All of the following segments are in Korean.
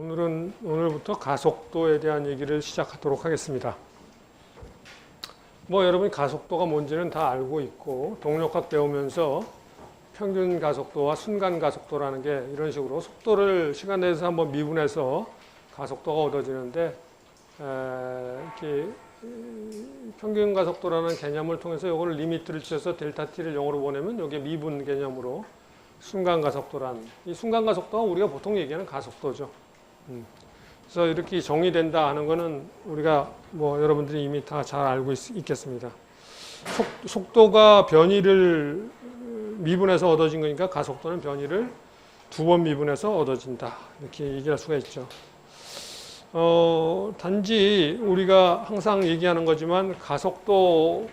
오늘부터 가속도에 대한 얘기를 시작하도록 하겠습니다. 뭐 여러분이 가속도가 뭔지는 다 알고 있고 동력학 배우면서 평균 가속도와 순간 가속도라는 게 이런 식으로 속도를 시간 내에서 한번 미분해서 가속도가 얻어지는데 이렇게 평균 가속도라는 개념을 통해서 이걸 리미트를 치셔서 델타 t를 0으로 보내면 이게 미분 개념으로 순간 가속도란 이 순간 가속도가 우리가 보통 얘기하는 가속도죠. 그래서 이렇게 정의된다 하는 거는 우리가 뭐 여러분들이 이미 다 잘 알고 있겠습니다. 속도가 변위를 미분해서 얻어진 거니까 가속도는 변위를 2번 미분해서 얻어진다. 이렇게 얘기할 수가 있죠. 단지 우리가 항상 얘기하는 거지만 가속도,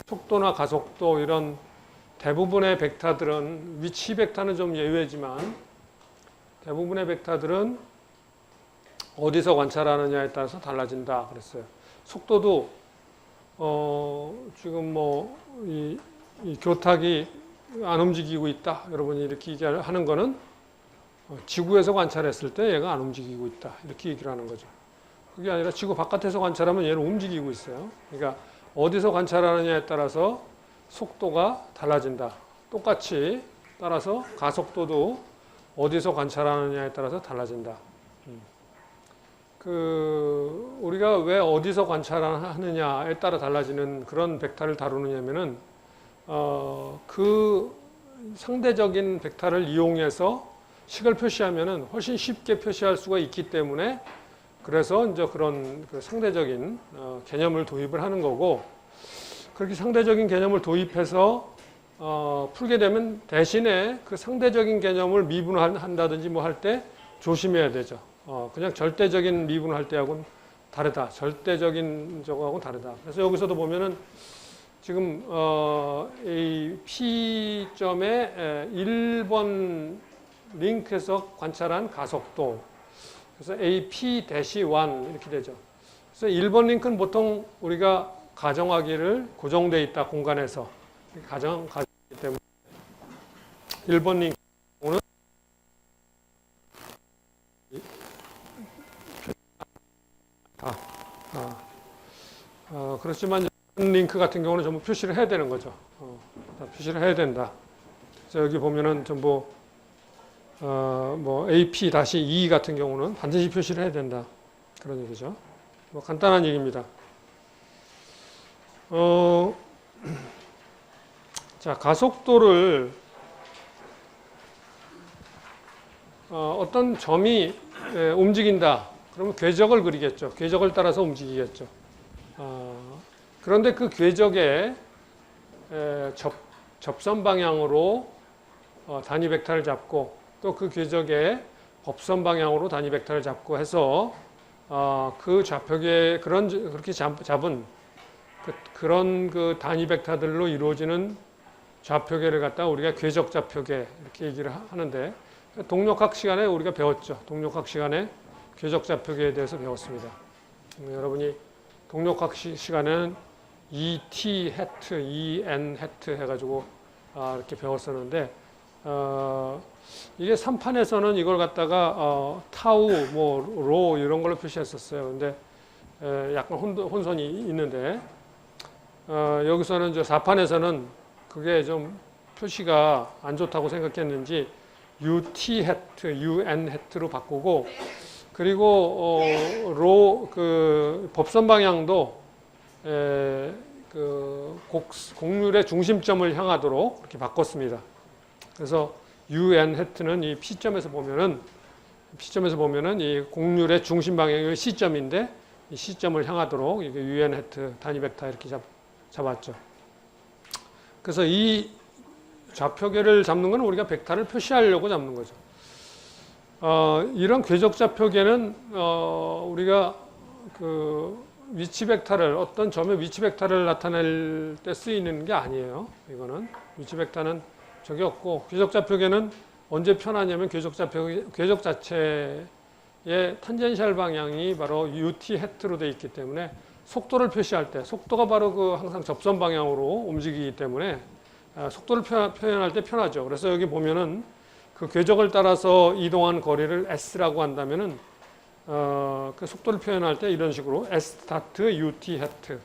속도나 가속도 이런 대부분의 벡터들은 위치 벡터는 좀 예외지만 대부분의 벡터들은 어디서 관찰하느냐에 따라서 달라진다 그랬어요. 속도도 지금 뭐 이 교탁이 안 움직이고 있다. 여러분이 이렇게 얘기하는 거는 지구에서 관찰했을 때 얘가 안 움직이고 있다. 이렇게 얘기를 하는 거죠. 그게 아니라 지구 바깥에서 관찰하면 얘는 움직이고 있어요. 그러니까 어디서 관찰하느냐에 따라서 속도가 달라진다. 똑같이 따라서 가속도도 어디서 관찰하느냐에 따라서 달라진다. 우리가 왜 어디서 관찰하느냐에 따라 달라지는 그런 벡터를 다루느냐면은 그 상대적인 벡터를 이용해서 식을 표시하면은 훨씬 쉽게 표시할 수가 있기 때문에 그래서 이제 그런 그 상대적인 개념을 도입을 하는 거고 그렇게 상대적인 개념을 도입해서 풀게 되면 대신에 그 상대적인 개념을 미분한다든지 뭐 할 때 조심해야 되죠. 그냥 절대적인 미분을 할 때하고는 다르다. 절대적인 저거하고는 다르다. 그래서 여기서도 보면은 지금 이 P점의 1번 링크에서 관찰한 가속도 그래서 AP-1 이렇게 되죠. 그래서 1번 링크는 보통 우리가 가정하기를 고정되어 있다 공간에서 가정하기 때문에 1번 링크는 그렇지만 링크 같은 경우는 전부 표시를 해야 되는 거죠. 표시를 해야 된다. 그래서 여기 보면은 전부 뭐 AP-2 같은 경우는 반드시 표시를 해야 된다. 그런 얘기죠. 뭐 간단한 얘기입니다. 자, 가속도를 어떤 점이 움직인다. 그러면 궤적을 그리겠죠. 궤적을 따라서 움직이겠죠. 그런데 그 궤적의 접선 방향으로 단위 벡터를 잡고 또 그 궤적의 법선 방향으로 단위 벡터를 잡고 해서 그 좌표계 그렇게 잡은 그런 그 단위 벡터들로 이루어지는 좌표계를 갖다 우리가 궤적 좌표계 이렇게 얘기를 하는데 동력학 시간에 우리가 배웠죠. 동력학 시간에 궤적 좌표계에 대해서 배웠습니다. 여러분이 동력학 시간에는 ET 해트, EN 해트 해가지고 이렇게 배웠었는데 이게 3판에서는 이걸 갖다가 타우, 뭐 로 이런 걸로 표시했었어요. 근데 약간 혼선이 있는데 여기서는 저 4판에서는 그게 좀 표시가 안 좋다고 생각했는지 UT 해트, UN 해트로 바꾸고 그리고 로 법선 방향도 곡률의 중심점을 향하도록 이렇게 바꿨습니다. 그래서 UN 해트는 이 P점에서 보면은 이 곡률의 중심 방향이 C점인데 이 C점을 향하도록 이게 UN 해트 단위 벡터 이렇게 잡았죠. 그래서 이 좌표계를 잡는 건 우리가 벡터를 표시하려고 잡는 거죠. 이런 궤적 좌표계는 우리가 그 위치 벡터를 어떤 점의 위치 벡터를 나타낼 때 쓰이는 게 아니에요. 이거는 위치 벡터는 적이 없고 궤적 좌표계는 언제 표현하냐면 궤적 자체의 탄젠셜 방향이 바로 UT 해트로 되어 있기 때문에 속도를 표시할 때 속도가 바로 그 항상 접선 방향으로 움직이기 때문에 속도를 표현할 때 편하죠. 그래서 여기 보면은 그 궤적을 따라서 이동한 거리를 s라고 한다면은 그 속도를 표현할 때 이런 식으로 s 스타트 ut hat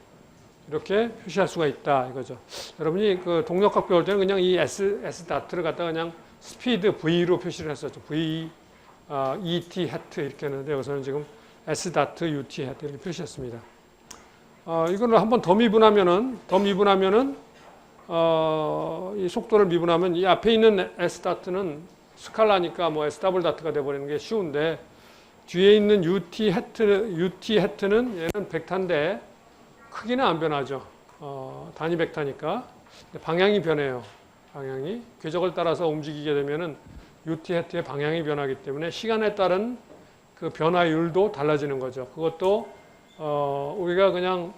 이렇게 표시할 수가 있다 이거죠. 여러분이 그 동력학 배울 때는 그냥 이 s 스타트를 갖다가 그냥 스피드 v로 표시를 했었죠. v et hat 이렇게 했는데 여기서는 지금 s 스타트 ut hat 이렇게 표시했습니다. 이거를 한번 더 미분하면은 이 속도를 미분하면 이 앞에 있는 s 스타트는 스칼라니까 뭐 s 더블 다트가 돼버리는 게 쉬운데 뒤에 있는 ut hat는 얘는 벡터인데 크기는 안 변하죠. 단위 벡터니까 방향이 변해요. 방향이 궤적을 따라서 움직이게 되면은 ut hat의 방향이 변하기 때문에 시간에 따른 그 변화율도 달라지는 거죠. 그것도 우리가 그냥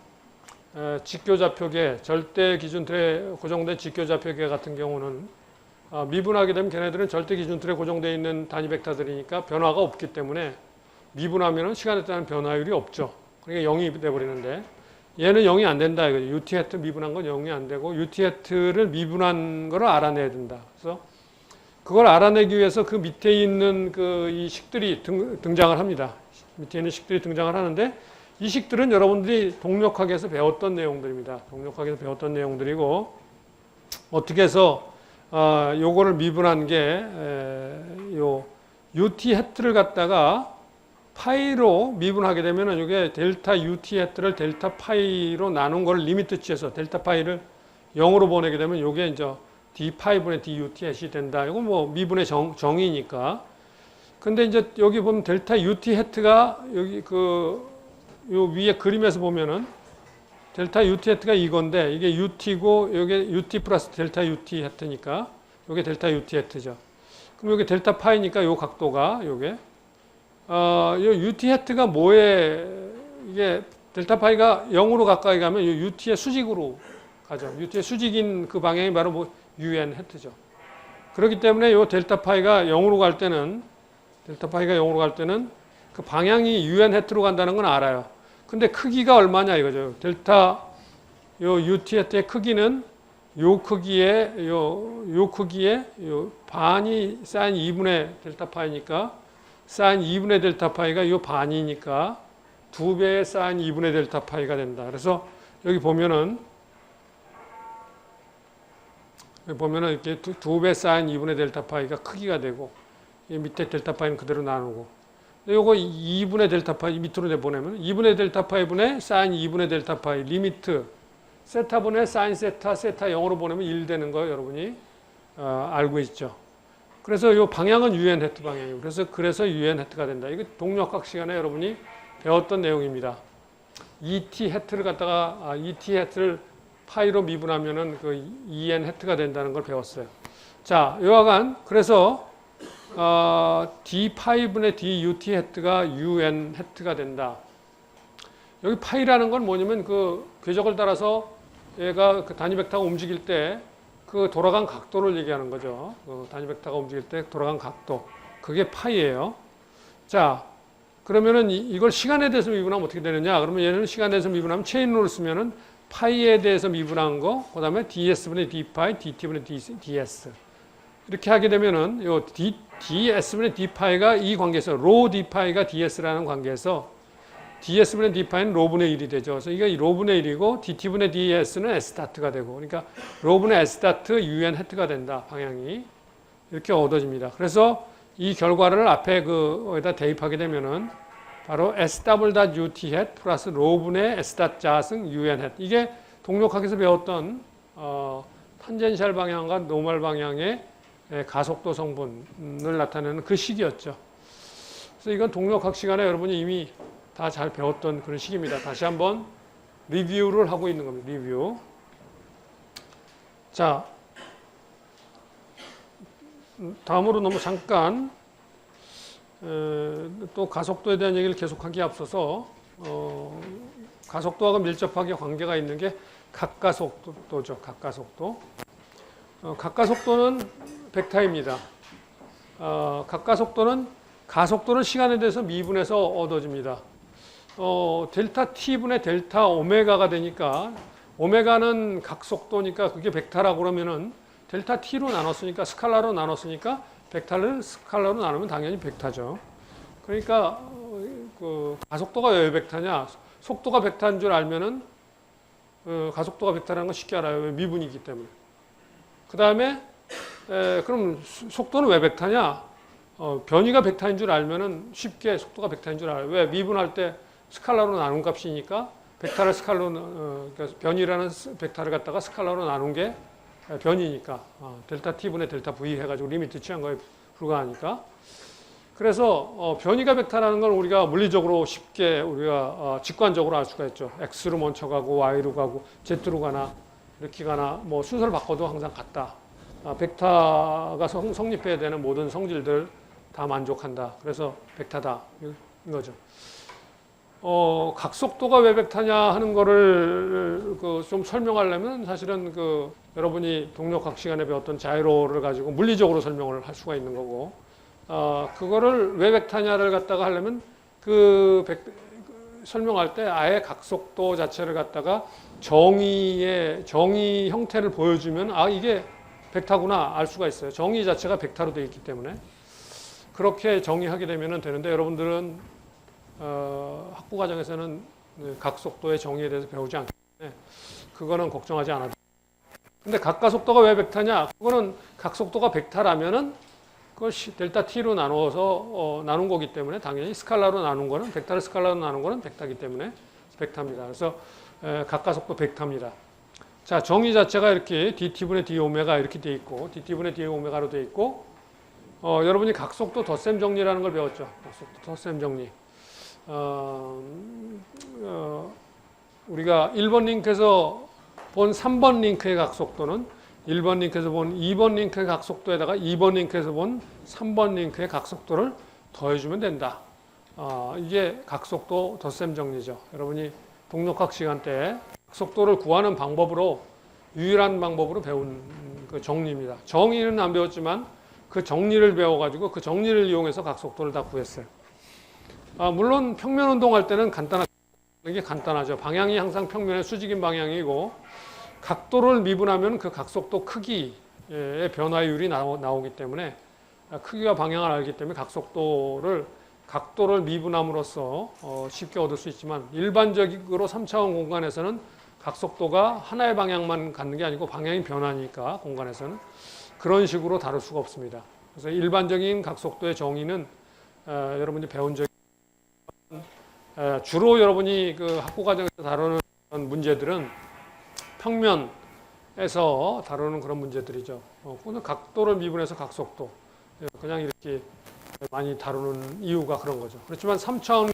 직교좌표계 절대 기준틀에 고정된 직교좌표계 같은 경우는 미분하게 되면 걔네들은 절대 기준틀에 고정되어 있는 단위 벡터들이니까 변화가 없기 때문에 미분하면 시간에 따른 변화율이 없죠. 그러니까 0이 돼버리는데 얘는 0이 안 된다. 이거죠. ut hat 미분한 건 0이 안 되고 ut hat를 미분한 거를 알아내야 된다. 그래서 그걸 알아내기 위해서 그 밑에 있는 이 식들이 등장을 합니다. 밑에 있는 식들이 등장을 하는데 이 식들은 여러분들이 동력학에서 배웠던 내용들입니다. 동력학에서 배웠던 내용들이고 어떻게 해서 요거를 미분한 게 요 ut hat를 갖다가 파이로 미분하게 되면은 이게 델타 ut hat를 델타 파이로 나눈 걸 리미트 취해서 델타 파이를 0으로 보내게 되면 요게 이제 d 파이분의 d ut hat이 된다. 이거 뭐 미분의 정의니까. 근데 이제 여기 보면 델타 ut hat가 여기 요 위에 그림에서 보면은 델타 ut hat가 이건데 이게 ut고 요게 ut 플러스 델타 ut hat니까 요게 델타 ut hat죠. 그럼 요게 델타 파이니까 요 각도가 요게 요 ut hat가 뭐에 이게 델타 파이가 0으로 가까이 가면 요 ut의 수직으로 가죠. ut의 수직인 그 방향이 바로 뭐 un hat죠. 그렇기 때문에 요 델타 파이가 0으로 갈 때는 그 방향이 un hat로 간다는 건 알아요. 근데 크기가 얼마냐 이거죠. 델타 요 ut hat의 크기는 요 크기에 요 반이 사인 2분의 델타 파이니까 사인 2분의 델타 파이가 요 반이니까 2배의 사인 2분의 델타 파이가 된다. 그래서 여기 보면은 이렇게 2배 사인 2분의 델타 파이가 크기가 되고 이 밑에 델타 파이는 그대로 나누고 요거 2분의 델타 파이 밑으로 내보내면 2분의 델타 파이분의 사인 2분의 델타 파이 리미트 세타분의 사인 세타 0으로 보내면 1 되는 거 여러분이 알고 있죠. 그래서 요 방향은 un hat 방향이에요. 그래서 un hat가 된다. 이거 동력학 시간에 여러분이 배웠던 내용입니다. et hat를 갖다가 et hat를 파이로 미분하면은 그 en hat가 된다는 걸 배웠어요. 자, 요하간 그래서 d 파이분의 d ut hat가 un hat가 된다. 여기 파이라는 건 뭐냐면 그 궤적을 따라서 얘가 그 단위 벡터가 움직일 때 그 돌아간 각도를 얘기하는 거죠. 그 단위 벡터가 움직일 때 돌아간 각도. 그게 파이예요. 자, 그러면은 이걸 시간에 대해서 미분하면 어떻게 되느냐? 그러면 얘는 시간에 대해서 미분하면 체인룰을 쓰면은 파이에 대해서 미분한 거, 그 다음에 ds분의 d파이, dt분의 ds. 이렇게 하게 되면은 요 ds분의 d파이가 이 관계에서 로 d파이가 ds라는 관계에서 ds분의 d파이는 로분의 1이 되죠. 그래서 이게 로분의 1이고 dt분의 ds는 s다트가 되고 그러니까 로분의 s다트 un hat가 된다. 방향이. 이렇게 얻어집니다. 그래서 이 결과를 앞에 거기다 대입하게 되면은 바로 s.ut hat 플러스 로분의 s.자승 un hat. 이게 동력학에서 배웠던 탄젠셜 방향과 노멀 방향의 가속도 성분을 나타내는 그 식이었죠. 그래서 이건 동력학 시간에 여러분이 이미 다 잘 배웠던 그런 식입니다. 다시 한번 리뷰를 하고 있는 겁니다. 리뷰. 자, 다음으로 너무 잠깐 또 가속도에 대한 얘기를 계속하기에 앞서서 가속도하고 밀접하게 관계가 있는 게 각가속도죠. 각가속도. 각가속도는 벡터입니다. 각가속도는 가속도는 시간에 대해서 미분해서 얻어집니다. 델타 t분의 델타 오메가가 되니까 오메가는 각속도니까 그게 벡터라고 그러면은 델타 t로 나눴으니까 스칼라로 나눴으니까 벡터를 스칼라로 나누면 당연히 벡터죠. 그러니까 그 가속도가 왜 벡터냐? 속도가 벡터인 줄 알면은 가속도가 벡터라는 건 쉽게 알아요. 왜? 미분이기 때문에. 그 다음에 그럼 속도는 왜 벡터냐? 변이가 벡터인 줄 알면은 쉽게 속도가 벡터인 줄 알아요. 왜? 미분할 때 스칼라로 나눈 값이니까 벡터를 스칼라로 그러니까 변이라는 벡터를 갖다가 스칼라로 나눈 게 변이니까 델타 t분의 델타 v 해가지고 리미트 취한 거에 불과하니까. 그래서 변이가 벡터라는 걸 우리가 물리적으로 쉽게 우리가 직관적으로 알 수가 있죠. x로 먼저 가고 y로 가고 z로 가나 이렇게 가나 뭐 순서를 바꿔도 항상 같다. 벡터가 성립해야 되는 모든 성질들 다 만족한다. 그래서 벡터다 이 거죠. 각속도가 왜 벡터냐 하는 거를 좀 설명하려면 사실은 여러분이 동력학 시간에 배웠던 자이로를 가지고 물리적으로 설명을 할 수가 있는 거고, 그거를 왜 벡터냐를 갖다가 하려면 설명할 때 아예 각속도 자체를 갖다가 정의 형태를 보여주면 이게 벡터구나 알 수가 있어요. 정의 자체가 벡터로 되어 있기 때문에 그렇게 정의하게 되면 되는데, 여러분들은 학부 과정에서는 각속도의 정의에 대해서 배우지 않기 때문에 그거는 걱정하지 않아도. 근데 각가속도가 왜 벡터냐? 그거는 각속도가 벡터라면은 그걸 델타 t로 나누어서 나눈 거기 때문에 당연히 스칼라로 나눈 거는 벡터를 스칼라로 나눈 거는 벡터이기 때문에 벡터입니다. 그래서 각가속도 벡터입니다. 자, 정의 자체가 이렇게 dt분의 d오메가 이렇게 돼 있고 dt분의 d오메가로 돼 있고, 여러분이 각속도 덧셈 정리라는 걸 배웠죠. 각속도 덧셈 정리. 우리가 1번 링크에서 본 3번 링크의 각속도는 1번 링크에서 본 2번 링크의 각속도에다가 2번 링크에서 본 3번 링크의 각속도를 더해주면 된다. 이게 각속도 덧셈 정리죠. 여러분이 동력학 시간 때 각속도를 구하는 방법으로 유일한 방법으로 배운 그 정리입니다. 정의는 안 배웠지만 그 정리를 배워가지고 그 정리를 이용해서 각속도를 다 구했어요. 물론 평면 운동할 때는 간단하죠. 방향이 항상 평면의 수직인 방향이고, 각도를 미분하면 그 각속도 크기의 변화율이 나오기 때문에 크기와 방향을 알기 때문에 각도를 미분함으로써 쉽게 얻을 수 있지만, 일반적으로 3차원 공간에서는 각속도가 하나의 방향만 갖는 게 아니고 방향이 변하니까 공간에서는 그런 식으로 다룰 수가 없습니다. 그래서 일반적인 각속도의 정의는 여러분이 배운 적이 주로 여러분이 학부 과정에서 다루는 문제들은 평면에서 다루는 그런 문제들이죠. 오늘 각도를 미분해서 각속도 그냥 이렇게 많이 다루는 이유가 그런 거죠. 그렇지만 3차원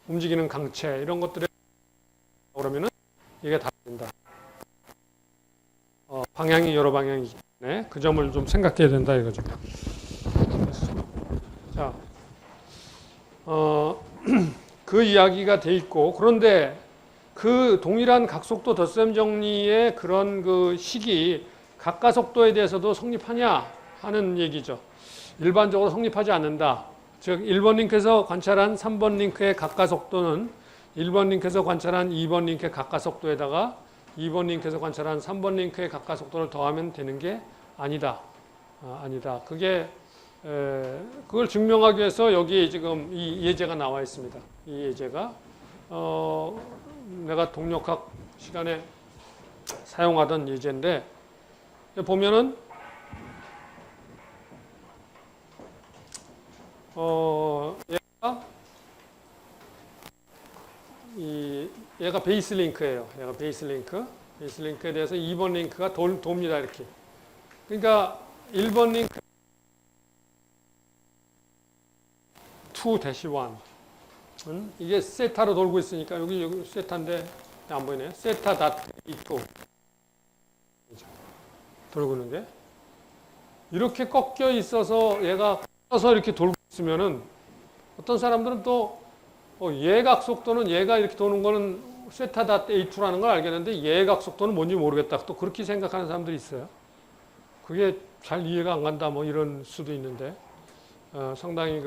움직이는 강체 이런 것들에 그러면은 이게 다릅니다. 방향이 여러 방향이기 때문에 그 점을 좀 생각해야 된다 이거죠. 자. 그 이야기가 돼 있고, 그런데 그 동일한 각속도 덧셈 정리의 그런 그 식이 각가속도에 대해서도 성립하냐 하는 얘기죠. 일반적으로 성립하지 않는다. 즉 1번 링크에서 관찰한 3번 링크의 각가속도는 1번 링크에서 관찰한 2번 링크의 각가속도에다가 2번 링크에서 관찰한 3번 링크의 각가속도를 더하면 되는 게 아니다. 아니다. 그걸 증명하기 위해서 여기 지금 이 예제가 나와 있습니다. 이 예제가 내가 동력학 시간에 사용하던 예제인데, 보면은 얘가 베이스 링크예요. 얘가 베이스 링크에 대해서 2번 링크가 돕니다. 이렇게. 그러니까 1번 링크 2-1 이게 세타로 돌고 있으니까 여기 세타인데 안 보이네요. 세타 닷 E2 돌고 있는 게 이렇게 꺾여 있어서 얘가 꺾여서 이렇게 돌고 있으면은 어떤 사람들은 또 예각 속도는 얘가 이렇게 도는 거는 세타 닷 A2라는 걸 알겠는데 예각 속도는 뭔지 모르겠다. 또 그렇게 생각하는 사람들이 있어요. 그게 잘 이해가 안 간다 뭐 이런 수도 있는데, 상당히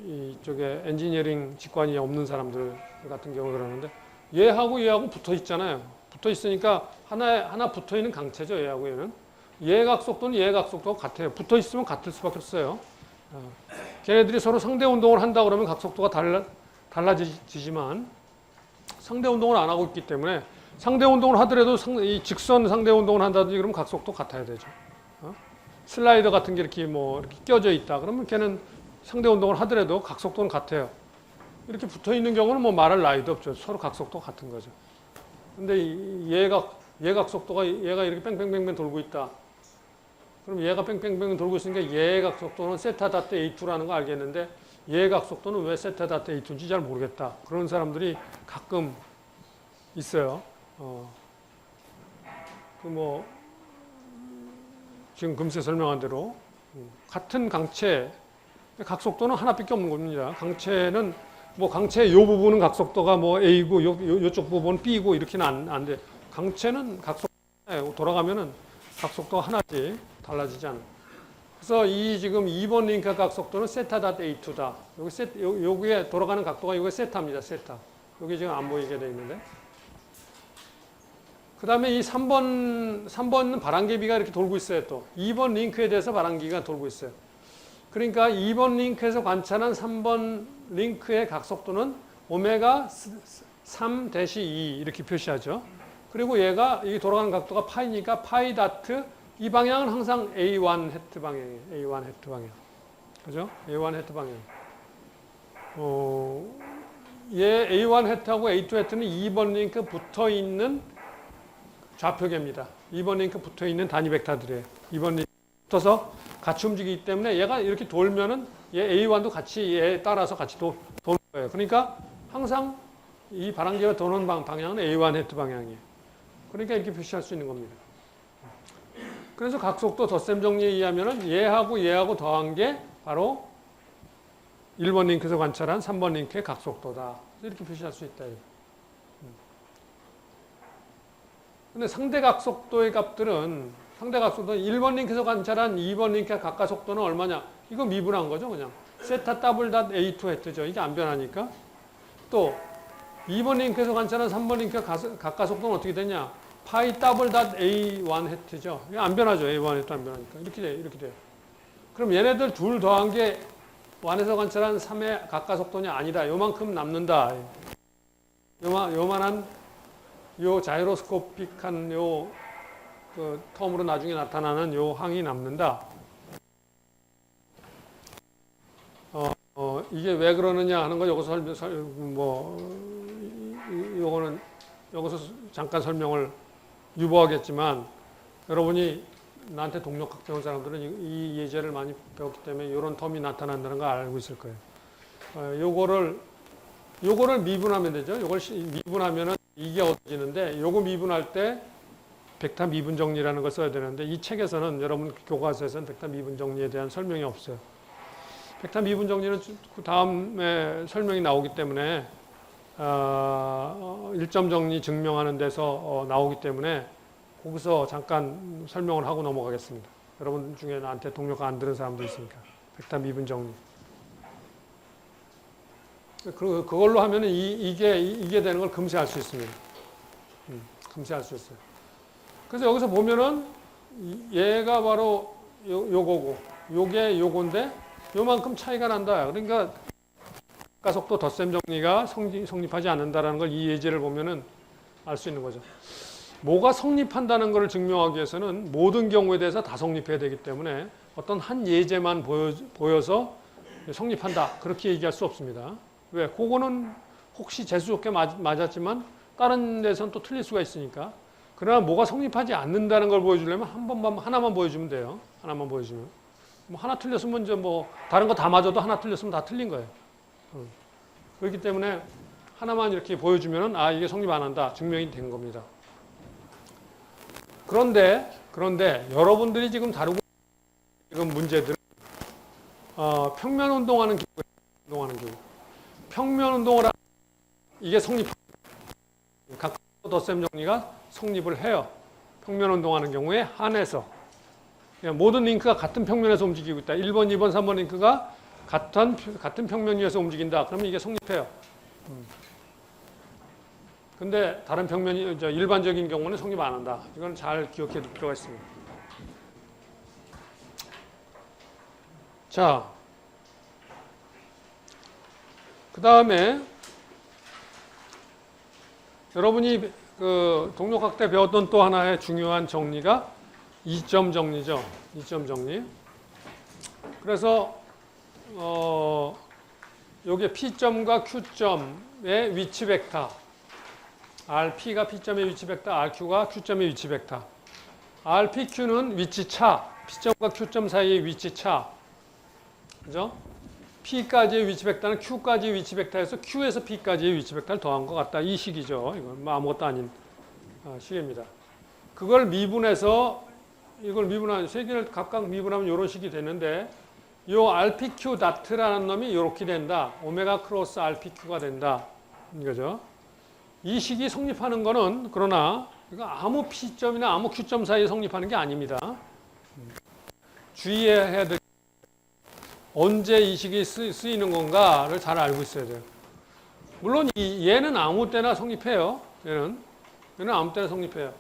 이쪽에 엔지니어링 직관이 없는 사람들 같은 경우 그러는데, 얘하고 붙어 있잖아요. 붙어 있으니까 하나 붙어 있는 강체죠. 얘하고 얘는. 얘각속도는 얘각속도가 같아요. 붙어 있으면 같을 수밖에 없어요. 걔네들이 서로 상대 운동을 한다 그러면 각속도가 달라지지만 상대 운동을 안 하고 있기 때문에 상대 운동을 하더라도 이 직선 상대 운동을 한다든지 그러면 각속도 같아야 되죠. 슬라이더 같은 게 이렇게 뭐 이렇게 껴져 있다 그러면 걔는 상대 운동을 하더라도 각속도는 같아요. 이렇게 붙어 있는 경우는 뭐 말할 나위도 없죠. 서로 각속도가 같은 거죠. 근데 얘각속도가 얘가 이렇게 뺑뺑뺑뺑 돌고 있다. 그럼 얘가 뺑뺑뺑 돌고 있으니까 얘각속도는 세타 다트 A2라는 거 알겠는데 얘각속도는 왜 세타 다트 A2인지 잘 모르겠다. 그런 사람들이 가끔 있어요. 지금 금세 설명한 대로 같은 강체 각속도는 하나밖에 없는 겁니다. 강체는 뭐 강체의 요 부분은 각속도가 뭐 A고 요쪽 부분은 B고 이렇게는 안 돼. 강체는 각속도 돌아가면은 각속도가 하나지 달라지지 않아. 그래서 이 지금 2번 링크 각속도는 세타 닷 A2다. 여기에 돌아가는 각도가 이거 세타입니다. 세타. 여기 지금 안 보이게 돼 있는데. 그 다음에 이 3번은 바람개비가 이렇게 돌고 있어요. 또 2번 링크에 대해서 바람개비가 돌고 있어요. 그러니까 2번 링크에서 관찰한 3번 링크의 각속도는 오메가 3-2 이렇게 표시하죠. 그리고 얘가 이 돌아가는 각도가 파이니까 파이 다트 이 방향은 항상 A1 헤트 방향이에요. A1 헤트 방향. 그죠? A1 헤트 방향. 얘 A1 헤트하고 A2 헤트는 2번 링크 붙어 있는 좌표계입니다. 2번 링크 붙어 있는 단위 벡터들이에요. 2번 링크 붙어서 같이 움직이기 때문에 얘가 이렇게 돌면은 얘 A1도 같이 얘에 따라서 같이 도는 거예요. 그러니까 항상 이 바람개가 도는 방향은 A1 헤트 방향이에요. 그러니까 이렇게 표시할 수 있는 겁니다. 그래서 각속도 덧셈 정리에 의하면은 얘하고 더한 게 바로 1번 링크에서 관찰한 3번 링크의 각속도다. 이렇게 표시할 수 있다. 근데 상대 각속도의 값들은 1번 링크에서 관찰한 2번 링크의 각가속도는 얼마냐? 이거 미분한 거죠, 그냥. 세타 더블 닷 A2 헤트죠. 이게 안 변하니까. 또 2번 링크에서 관찰한 3번 링크의 각가속도는 어떻게 되냐? 파이 더블 닷 A1 헤트죠. 이게 안 변하죠. A1 헤트 안 변하니까. 이렇게 돼요. 이렇게 돼요. 그럼 얘네들 둘 더한 게 1에서 관찰한 3의 각가속도냐? 아니다. 요만큼 남는다. 요만한 요 자이로스코픽한 그 텀으로 나중에 나타나는 요 항이 남는다. 이게 왜 그러느냐 하는 거 여기서 요거는 여기서 잠깐 설명을 유보하겠지만 여러분이 나한테 동력학 배운 사람들은 이 예제를 많이 배웠기 때문에 이런 텀이 나타난다는 걸 알고 있을 거예요. 요거를 미분하면 되죠. 요걸 미분하면은 이게 얻어지는데 요거 미분할 때 벡터 미분 정리라는 걸 써야 되는데 이 책에서는 여러분 교과서에서는 벡터 미분 정리에 대한 설명이 없어요. 벡터 미분 정리는 그 다음에 설명이 나오기 때문에 일점 정리 증명하는 데서 나오기 때문에 거기서 잠깐 설명을 하고 넘어가겠습니다. 여러분 중에 나한테 동료가 안 들은 사람도 있으니까. 벡터 미분 정리. 그걸로 하면은 이게 되는 걸 금세 알 수 있습니다. 금세 알 수 있어요. 그래서 여기서 보면은 얘가 바로 요거고 요게 요건데 요만큼 차이가 난다. 그러니까 가속도 덧셈 정리가 성립하지 않는다라는 걸 이 예제를 보면은 알 수 있는 거죠. 뭐가 성립한다는 것을 증명하기 위해서는 모든 경우에 대해서 다 성립해야 되기 때문에 어떤 한 예제만 보여서 성립한다. 그렇게 얘기할 수 없습니다. 왜? 그거는 혹시 재수 좋게 맞았지만 다른 데서는 또 틀릴 수가 있으니까. 그러나 뭐가 성립하지 않는다는 걸 보여주려면 하나만 보여주면 돼요. 하나만 보여주면. 뭐 하나 틀렸으면 이제 뭐 다른 거 다 맞아도 하나 틀렸으면 다 틀린 거예요. 그렇기 때문에 하나만 이렇게 보여주면은 이게 성립 안 한다. 증명이 된 겁니다. 그런데 여러분들이 지금 다루고 있는 문제들은 평면 운동하는 경우 평면 운동을 하면 이게 성립합니다. 각도 덧셈 정리가 성립을 해요. 평면 운동하는 경우에 한해서 모든 링크가 같은 평면에서 움직이고 있다. 1번, 2번, 3번 링크가 같은 평면 위에서 움직인다. 그러면 이게 성립해요. 근데 다른 평면이 일반적인 경우는 성립 안 한다. 이건 잘 기억해 둘 필요가 있습니다. 자, 그 다음에 여러분이 그 동력학 때 배웠던 또 하나의 중요한 정리가 이점 정리죠. 이점 정리. 그래서 요게 P점과 Q점의 위치 벡터. RP가 P점의 위치 벡터, RQ가 Q점의 위치 벡터. RPQ는 위치 차. P점과 Q점 사이의 위치 차. 그죠? P까지의 위치 벡터는 Q까지의 위치 벡터에서 Q에서 P까지의 위치 벡터를 더한 것 같다. 이 식이죠. 이건 뭐 아무것도 아닌 식입니다. 그걸 미분해서 이걸 미분하면 세 개를 각각 미분하면 이런 식이 되는데 요 RPQ 다트라는 놈이 이렇게 된다. 오메가 크로스 RPQ가 된다. 이거죠. 이 식이 성립하는 거는 그러나 이거 아무 P점이나 아무 Q점 사이에 성립하는 게 아닙니다. 주의해야 될 언제 이 식이 쓰이는 건가를 잘 알고 있어야 돼요. 물론 얘는 아무 때나 성립해요. 얘는 아무 때나 성립해요.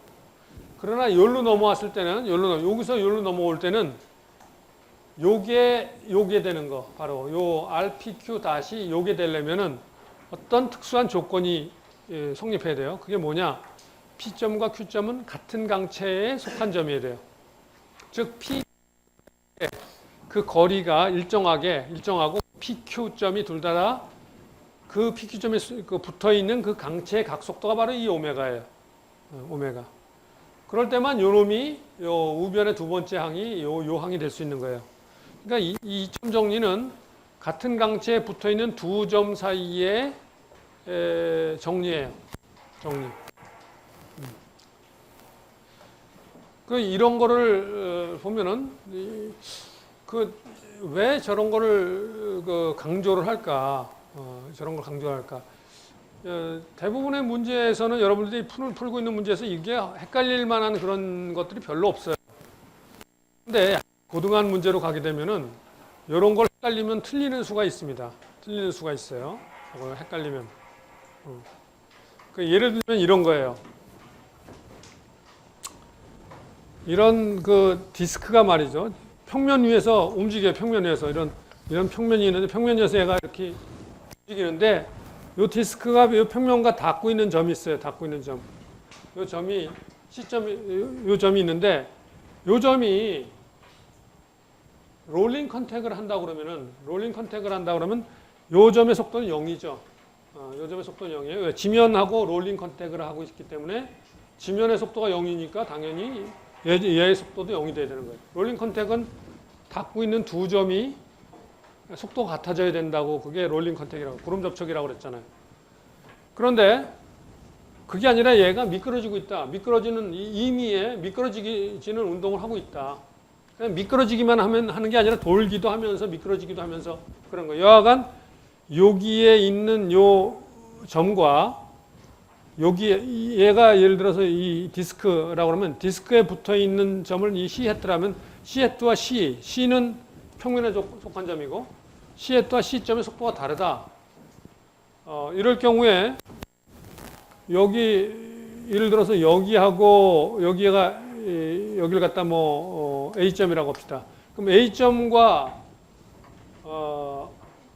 그러나 여기로 넘어왔을 때는 여기서 여기로 넘어올 때는 요게 되는 거 바로 요 RPQ 다시 요게 되려면은 어떤 특수한 조건이 성립해야 돼요. 그게 뭐냐? P점과 Q점은 같은 강체에 속한 점이어야 돼요. 즉 P 그 거리가 일정하고 PQ점이 둘 다 그 PQ점에 붙어 있는 그 강체의 각속도가 바로 이 오메가예요. 오메가. 그럴 때만 요 놈이 요 우변의 두 번째 항이 요 항이 될 수 있는 거예요. 그러니까 이 점 정리는 같은 강체에 붙어 있는 두 점 사이의 정리예요. 정리. 이런 거를 보면은 왜 저런 거를 강조를 할까? 저런 걸 강조를 할까? 대부분의 문제에서는 여러분들이 풀고 있는 문제에서 이게 헷갈릴 만한 그런 것들이 별로 없어요. 근데 고등한 문제로 가게 되면은 이런 걸 헷갈리면 틀리는 수가 있습니다. 틀리는 수가 있어요. 저걸 헷갈리면. 예를 들면 이런 거예요. 이런 디스크가 말이죠. 평면 위에서 움직여요. 평면 위에서 이런 평면이 있는데 평면 위에서 얘가 이렇게 움직이는데 이 디스크가 이 평면과 닿고 있는 점이 있어요. 닿고 있는 점. 이 점이 이 점이 있는데 이 점이 롤링 컨택을 한다 그러면 이 점의 속도는 0이죠. 이 점의 속도는 0이에요. 왜? 지면하고 롤링 컨택을 하고 있기 때문에 지면의 속도가 0이니까 당연히 얘의 속도도 0이 돼야 되는 거예요. 롤링 컨택은 닿고 있는 두 점이 속도가 같아져야 된다고 그게 롤링 컨택이라고 구름 접촉이라고 그랬잖아요. 그런데 그게 아니라 얘가 미끄러지고 있다. 이미에 미끄러지는 운동을 하고 있다. 그냥 미끄러지기만 하는 게 아니라 돌기도 하면서 미끄러지기도 하면서 그런 거예요. 여하간 여기에 있는 요 점과 여기 얘가 예를 들어서 이 디스크라고 그러면 디스크에 붙어 있는 점을 이 C헤트라면 C헤트와 C는 평면에 속한 점이고 C헤트와 C점의 속도가 다르다. 이럴 경우에 여기 예를 들어서 여기하고 여기를 갖다 A점이라고 합시다. 그럼 A점과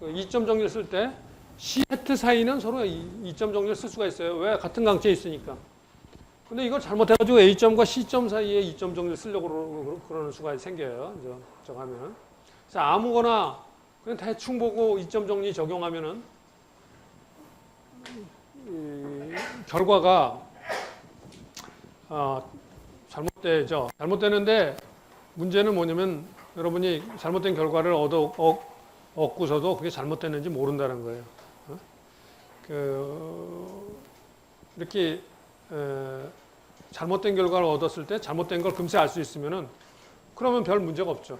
2점 정리를 쓸 때 C헤트 사이는 서로 2점 정리를 쓸 수가 있어요. 왜? 같은 강체에 있으니까. 근데 이걸 잘못해가지고 A점과 C점 사이에 2점 정리를 쓰려고 그러는 수가 생겨요. 저거 하면은. 그래서 아무거나 그냥 대충 보고 2점 정리 적용하면은 결과가 잘못되죠. 잘못되는데 문제는 뭐냐면 여러분이 잘못된 결과를 얻고서도 그게 잘못됐는지 모른다는 거예요. 이렇게 잘못된 결과를 얻었을 때 잘못된 걸 금세 알 수 있으면은 그러면 별 문제가 없죠.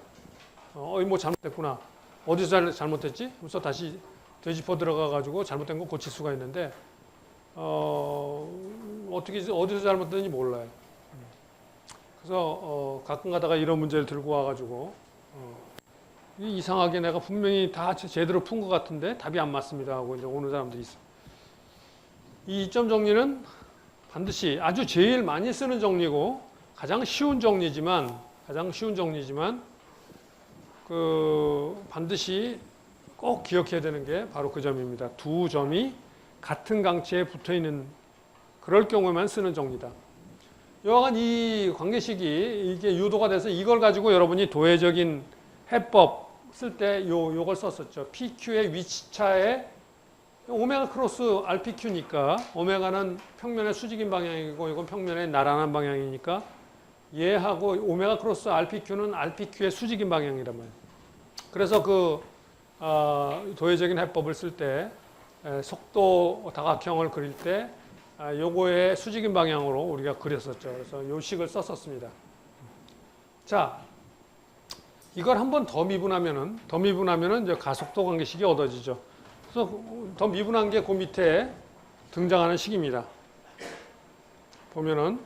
뭐 잘못됐구나. 어디서 잘못됐지? 그래서 다시 되짚어 들어가 가지고 잘못된 거 고칠 수가 있는데 어디서 잘못됐는지 몰라요. 그래서 가끔 가다가 이런 문제를 들고 와가지고 이상하게 내가 분명히 다 제대로 푼 것 같은데 답이 안 맞습니다 하고 이제 오는 사람들이 있어. 이 2점 정리는 반드시 아주 제일 많이 쓰는 정리고 가장 쉬운 정리지만 반드시 꼭 기억해야 되는 게 바로 그 점입니다. 두 점이 같은 강체에 붙어 있는 그럴 경우에만 쓰는 정리다. 여하간 이 관계식이 이게 유도가 돼서 이걸 가지고 여러분이 도회적인 해법 쓸 때 요걸 썼었죠. PQ의 위치차에 오메가 크로스 RPQ니까 오메가는 평면의 수직인 방향이고 이건 평면의 나란한 방향이니까 얘하고 오메가 크로스 RPQ는 RPQ의 수직인 방향이란 말이에요. 그래서 도회적인 해법을 쓸 때 속도 다각형을 그릴 때 요거의 수직인 방향으로 우리가 그렸었죠. 그래서 요 식을 썼었습니다. 자, 이걸 한 번 더 미분하면은 이제 가속도 관계식이 얻어지죠. 그래서 더 미분한 게 그 밑에 등장하는 식입니다. 보면은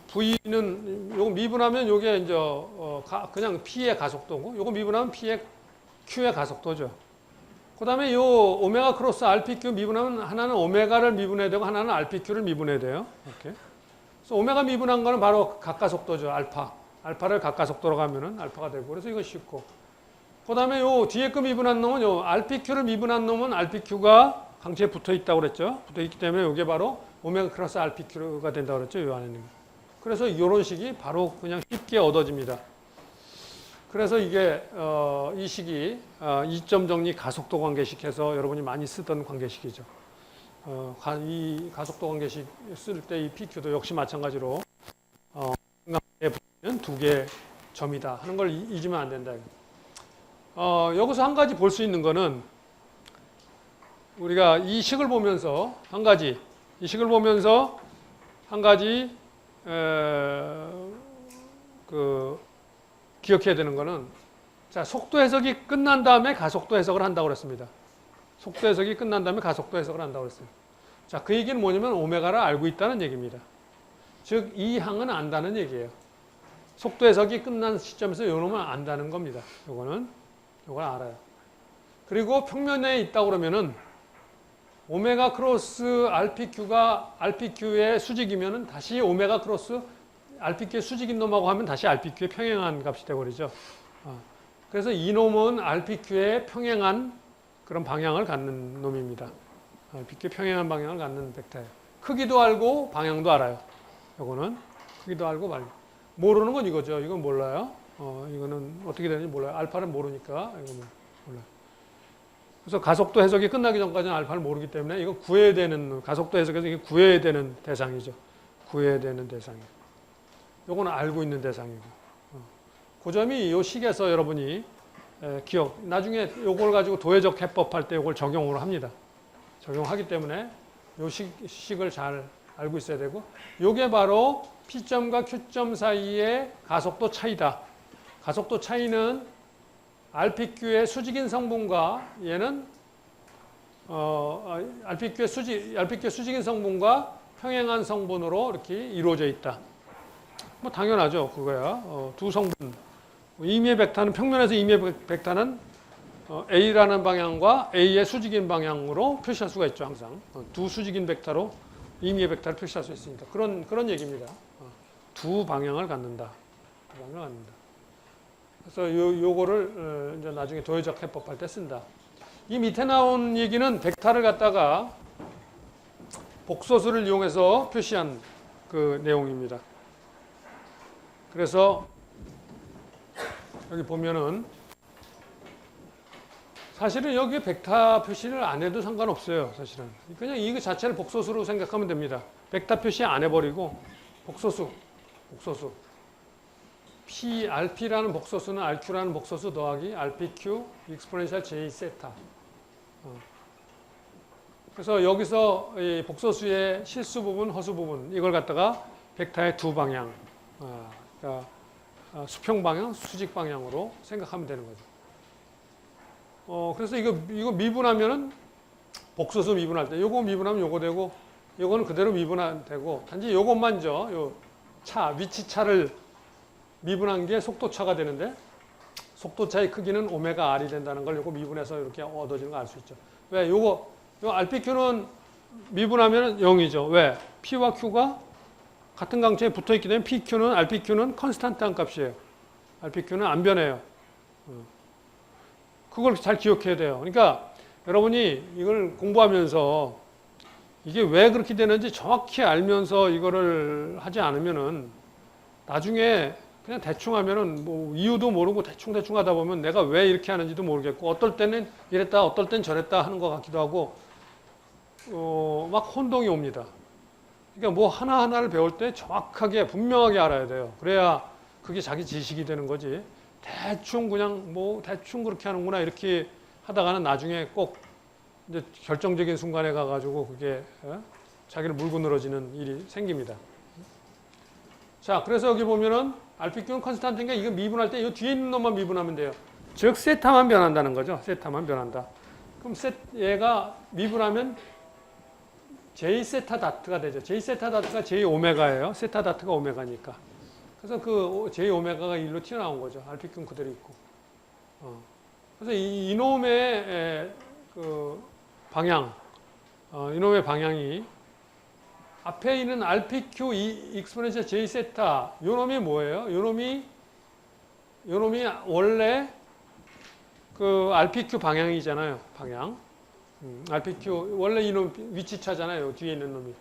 V는 요거 미분하면 요게 이제 그냥 P의 가속도고 요거 미분하면 P의 Q의 가속도죠. 그다음에 요 오메가 크로스 RPQ 미분하면 하나는 오메가를 미분해야 되고 하나는 RPQ를 미분해야 돼요. 이렇게. 그래서 오메가 미분한 거는 바로 각가속도죠. 알파를 각가속도로 가면은 알파가 되고 그래서 이거 쉽고. 그다음에 요 뒤에 거 미분한 놈은 요 RPQ를 미분한 놈은 RPQ가 강체에 붙어 있다고 그랬죠. 붙어 있기 때문에 이게 바로 오메가 크로스 RPQ가 된다고 그랬죠. 요 안에는. 그래서 이런 식이 바로 그냥 쉽게 얻어집니다. 그래서 이게 이 식이 이점 정리 가속도 관계식 해서 여러분이 많이 쓰던 관계식이죠. 이 가속도 관계식 쓸 때 이 PQ도 역시 마찬가지로 붙는 두 개의 점이다 하는 걸 잊으면 안 된다. 여기서 한 가지 볼 수 있는 거는 우리가 이 식을 보면서 한 가지 기억해야 되는 거는 자, 속도 해석이 끝난 다음에 가속도 해석을 한다고 그랬습니다. 속도 해석이 끝난 다음에 가속도 해석을 한다고 그랬어요. 자, 그 얘기는 뭐냐면 오메가를 알고 있다는 얘기입니다. 즉, 이 항은 안다는 얘기예요. 속도 해석이 끝난 시점에서 요 놈은 안다는 겁니다. 요걸 알아요. 그리고 평면에 있다고 그러면은 오메가 크로스 RPQ가 RPQ의 수직이면은 다시 오메가 크로스 RPQ의 수직인 놈하고 하면 다시 RPQ의 평행한 값이 되어버리죠. 그래서 이 놈은 RPQ의 평행한 그런 방향을 갖는 놈입니다. RPQ의 평행한 방향을 갖는 벡터예요. 크기도 알고 방향도 알아요. 요거는 크기도 알고 모르는 건 이거죠. 이건 몰라요. 이거는 어떻게 되는지 몰라요. 알파는 모르니까 이거는 몰라요. 그래서 가속도 해석이 끝나기 전까지는 알파를 모르기 때문에 이거 구해야 되는 가속도 해석에서 이게 구해야 되는 대상이죠. 구해야 되는 대상이에요. 요거는 알고 있는 대상이고. 그 점이 이 식에서 여러분이 나중에 요걸 가지고 도회적 해법할 때 요걸 적용을 합니다. 적용하기 때문에 요 식을 잘 알고 있어야 되고 요게 바로 P점과 Q점 사이의 가속도 차이다. 가속도 차이는 RPQ의 수직인 성분과 얘는 RPQ의 수직인 성분과 평행한 성분으로 이렇게 이루어져 있다. 뭐 당연하죠. 그거야. 두 성분. 임의의 벡터는 평면에서 임의의 벡터는 A라는 방향과 A의 수직인 방향으로 표시할 수가 있죠. 항상. 두 수직인 벡터로 임의의 벡터를 표시할 수 있으니까. 그런 얘기입니다. 두 방향을 갖는다. 두 방향을 갖는다. 그래서 요거를 이제 나중에 도회적 해법할 때 쓴다. 이 밑에 나온 얘기는 벡터를 갖다가 복소수를 이용해서 표시한 그 내용입니다. 그래서 여기 보면은 사실은 여기에 벡터 표시를 안 해도 상관없어요. 사실은 그냥 이거 자체를 복소수로 생각하면 됩니다. 벡터 표시 안 해버리고 복소수 RP라는 복소수는 RQ라는 복소수 더하기 RPQ 익스포넨셜 J 세타. 그래서 여기서 이 복소수의 실수 부분, 허수 부분 이걸 갖다가 벡터의 두 방향, 그러니까 수평 방향, 수직 방향으로 생각하면 되는 거죠. 그래서 이거 미분하면은 복소수 미분할 때 요거 미분하면 요거 되고 요거는 그대로 미분하면 되고 단지 요것만죠. 요 위치 차를 미분한 게 속도차가 되는데 속도차의 크기는 오메가 R이 된다는 걸 요거 미분해서 이렇게 얻어지는 거 알 수 있죠. 왜? 요 RPQ는 미분하면 0이죠. 왜? P와 Q가 같은 강체에 붙어 있기 때문에 PQ는 RPQ는 컨스탄트한 값이에요. RPQ는 안 변해요. 그걸 잘 기억해야 돼요. 그러니까 여러분이 이걸 공부하면서 이게 왜 그렇게 되는지 정확히 알면서 이거를 하지 않으면은 나중에 그냥 대충 하면은 뭐 이유도 모르고 대충 하다 보면 내가 왜 이렇게 하는지도 모르겠고 어떨 때는 이랬다 어떨 땐 저랬다 하는 것 같기도 하고 막 혼동이 옵니다. 그러니까 뭐 하나하나를 배울 때 정확하게 분명하게 알아야 돼요. 그래야 그게 자기 지식이 되는 거지. 대충 그냥 뭐 대충 그렇게 하는구나 이렇게 하다가는 나중에 꼭 이제 결정적인 순간에 가가지고 그게 자기를 물고 늘어지는 일이 생깁니다. 자, 그래서 여기 보면은 RPQ는 컨스탄트니까 이거 미분할 때 이 뒤에 있는 놈만 미분하면 돼요. 즉 세타만 변한다는 거죠. 세타만 변한다. 그럼 얘가 미분하면 J 세타 다트가 되죠. J 세타 다트가 J 오메가예요. 세타 다트가 오메가니까. 그래서 그 J 오메가가 1로 튀어나온 거죠. RPQ는 그대로 있고. 그래서 이놈의 그 방향, 이놈의 방향이 앞에 있는 RPQ 익스포넨셜 J 세타 요 놈이 뭐예요? 요 놈이 원래 그 RPQ 방향이잖아요. 방향. RPQ 원래 이놈 위치차잖아요. 뒤에 있는 놈이.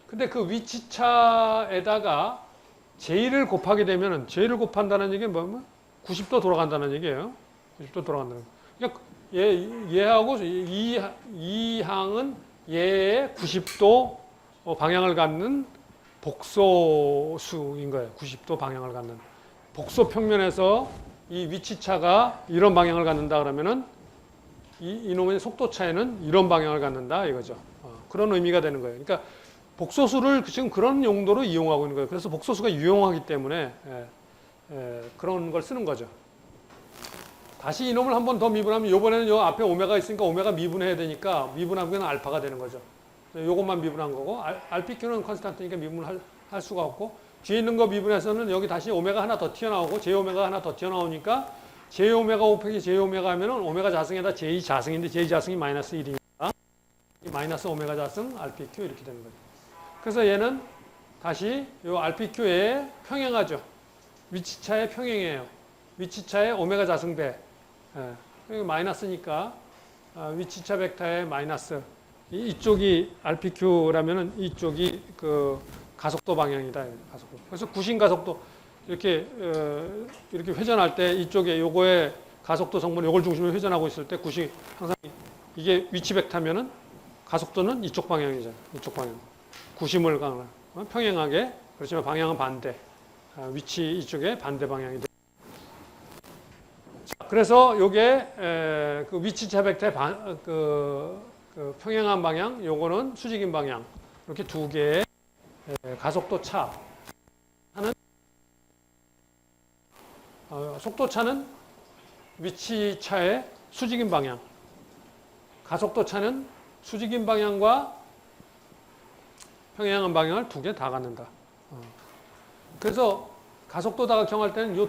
근데 그 위치차에다가 J를 곱하게 되면은 J를 곱한다는 얘기는 뭐냐면 90도 돌아간다는 얘기예요. 90도 돌아간다는. 그러니까 얘하고 이 항은 얘의 90도 방향을 갖는 복소수인 거예요. 90도 방향을 갖는. 복소 평면에서 이 위치차가 이런 방향을 갖는다 그러면은 이놈의 속도 차이는 이런 방향을 갖는다 이거죠. 그런 의미가 되는 거예요. 그러니까 복소수를 지금 그런 용도로 이용하고 있는 거예요. 그래서 복소수가 유용하기 때문에 그런 걸 쓰는 거죠. 다시 이놈을 한 번 더 미분하면 이번에는 요 앞에 오메가 있으니까 오메가 미분해야 되니까 미분하면 알파가 되는 거죠. 요것만 미분한 거고 RPQ는 컨스탄트니까 미분할 수가 없고 뒤에 있는 거 미분해서는 여기 다시 오메가 하나 더 튀어나오고 J오메가 하나 더 튀어나오니까 J오메가 곱하기 J오메가 하면은 오메가 자승에다 J 자승인데 J 자승이 마이너스 1이니까 마이너스 오메가 자승 RPQ 이렇게 되는 거죠. 그래서 얘는 다시 요 RPQ에 평행하죠. 위치차의 평행이에요. 위치차의 오메가 자승배. 마이너스니까 위치차 벡터의 마이너스. 이쪽이 RPQ라면은 이쪽이 그 가속도 방향이다. 가속도. 그래서 구신 가속도 이렇게 회전할 때 이쪽에 요거의 가속도 성분 요걸 중심으로 회전하고 있을 때 구시 항상 이게 위치 벡터면은 가속도는 이쪽 방향이잖아요. 이쪽 방향. 구심을 평행하게 그렇지만 방향은 반대. 위치 이쪽에 반대 방향이 돼. 그래서 요게 그 위치차 벡터의 그 평행한 방향, 요거는 수직인 방향. 이렇게 두 개의 가속도 차 하는 속도 차는 위치 차의 수직인 방향. 가속도 차는 수직인 방향과 평행한 방향을 두 개 다 갖는다. 그래서 가속도 다각형 때는 이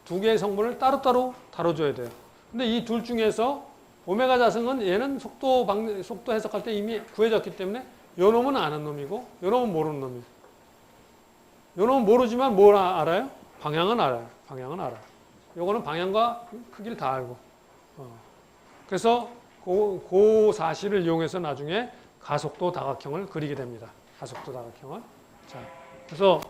두 개의 성분을 따로따로 다뤄줘야 돼요. 근데 이 둘 중에서 오메가 자승은 얘는 속도 해석할 때 이미 구해졌기 때문에 요 놈은 아는 놈이고 요 놈은 모르는 놈이에요. 요 놈은 모르지만 뭘 알아요? 방향은 알아요. 방향은 알아요. 요거는 방향과 크기를 다 알고. 그래서 그 사실을 이용해서 나중에 가속도 다각형을 그리게 됩니다. 가속도 다각형을. 자, 그래서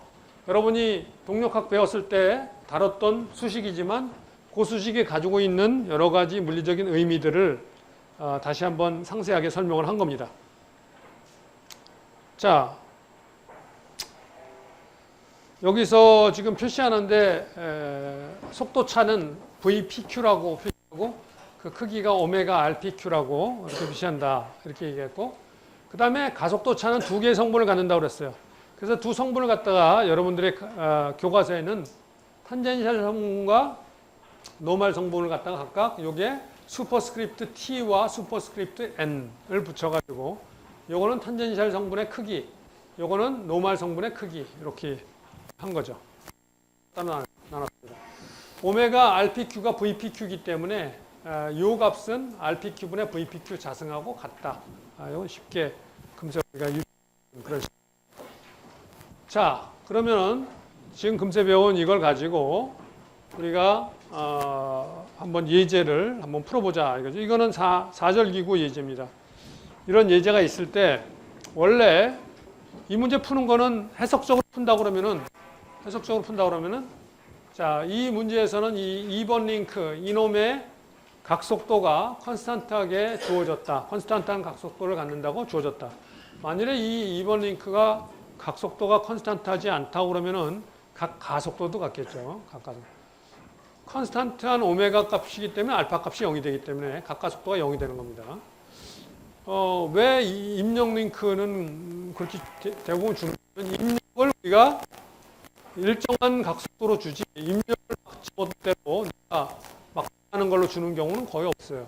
여러분이 동력학 배웠을 때 다뤘던 수식이지만 그 수식이 가지고 있는 여러 가지 물리적인 의미들을 다시 한번 상세하게 설명을 한 겁니다. 자, 여기서 지금 표시하는데 속도차는 VPQ라고 표시하고 그 크기가 오메가 RPQ라고 이렇게 표시한다. 이렇게 얘기했고 그 다음에 가속도차는 두 개의 성분을 갖는다고 그랬어요. 그래서 두 성분을 갖다가 여러분들의 교과서에는 탄젠셜 성분과 노멀 성분을 갖다가 각각 요게 슈퍼스크립트 T와 슈퍼스크립트 N을 붙여가지고 요거는 탄젠셜 성분의 크기, 요거는 노멀 성분의 크기 이렇게 한 거죠. 나눴습니다. 오메가 RPQ가 VPQ이기 때문에 요 값은 RPQ분의 VPQ 자승하고 같다. 이건 쉽게 금세 우리가 그런 자, 그러면은 지금 금세 배운 이걸 가지고 우리가 한번 예제를 한번 풀어보자 이거죠. 이거는 4절 기구 예제입니다. 이런 예제가 있을 때 원래 이 문제 푸는 거는 해석적으로 푼다 그러면은 자, 이 문제에서는 이 2번 링크 이놈의 각속도가 컨스탄트하게 주어졌다. 컨스탄트한 각속도를 갖는다고 주어졌다. 만일에 이 2번 링크가 각속도가 컨스탄트하지 않다고 그러면은 각 가속도도 같겠죠. 각 가속도. 컨스탄트한 오메가 값이기 때문에 알파 값이 0이 되기 때문에 각 가속도가 0이 되는 겁니다. 왜 이 입력 링크는 그렇게 대부분 주는 거는 입력을 우리가 일정한 각속도로 주지 입력을 지멋대로 막 하는 걸로 주는 경우는 거의 없어요.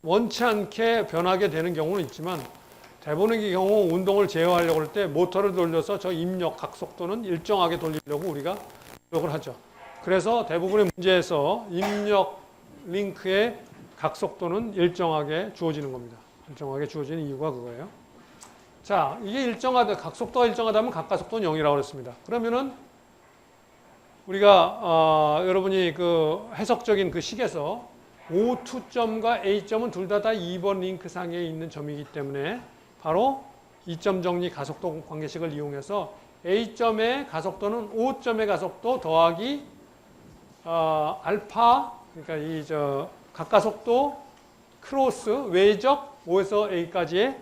원치 않게 변하게 되는 경우는 있지만 대부분의 경우 운동을 제어하려고 할 때 모터를 돌려서 저 입력 각속도는 일정하게 돌리려고 우리가 노력을 하죠. 그래서 대부분의 문제에서 입력 링크의 각속도는 일정하게 주어지는 겁니다. 일정하게 주어지는 이유가 그거예요. 자, 이게 각속도가 일정하다면 각가속도는 0이라고 그랬습니다. 그러면은 우리가 여러분이 그 해석적인 그 식에서 O2점과 A점은 둘 다 2번 링크 상에 있는 점이기 때문에 바로 2점 정리 가속도 관계식을 이용해서 A점의 가속도는 O점의 가속도 더하기 알파, 그러니까 이 각가속도 크로스 외적 O에서 A까지의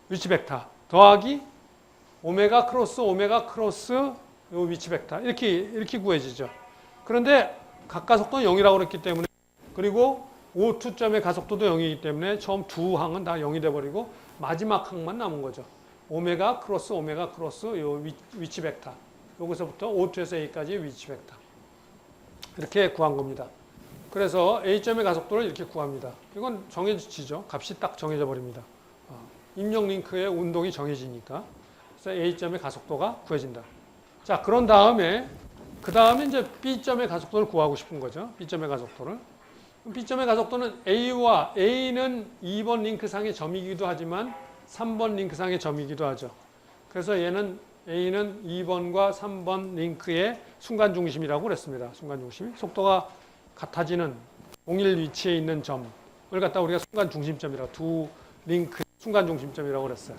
위치 벡터 더하기 오메가 크로스 요 위치 벡터 이렇게 구해지죠. 그런데 각가속도는 0이라고 그랬기 때문에 그리고 O2점의 가속도도 0이기 때문에 처음 두 항은 다 0이 돼버리고 마지막 항만 남은 거죠. 오메가 크로스 요 위치 벡터. 여기서부터 O2에서 A까지의 위치 벡터. 이렇게 구한 겁니다. 그래서 A점의 가속도를 이렇게 구합니다. 이건 정해지죠. 값이 딱 정해져 버립니다. 입력 링크의 운동이 정해지니까. 그래서 A점의 가속도가 구해진다. 자, 그런 다음에 이제 B점의 가속도를 구하고 싶은 거죠. B점의 가속도를. B점의 가속도는 A는 2번 링크상의 점이기도 하지만 3번 링크상의 점이기도 하죠. 그래서 A는 2번과 3번 링크의 순간 중심이라고 그랬습니다. 순간 중심. 속도가 같아지는 동일 위치에 있는 점을 갖다 우리가 순간 중심점이라고 두 링크 순간 중심점이라고 그랬어요.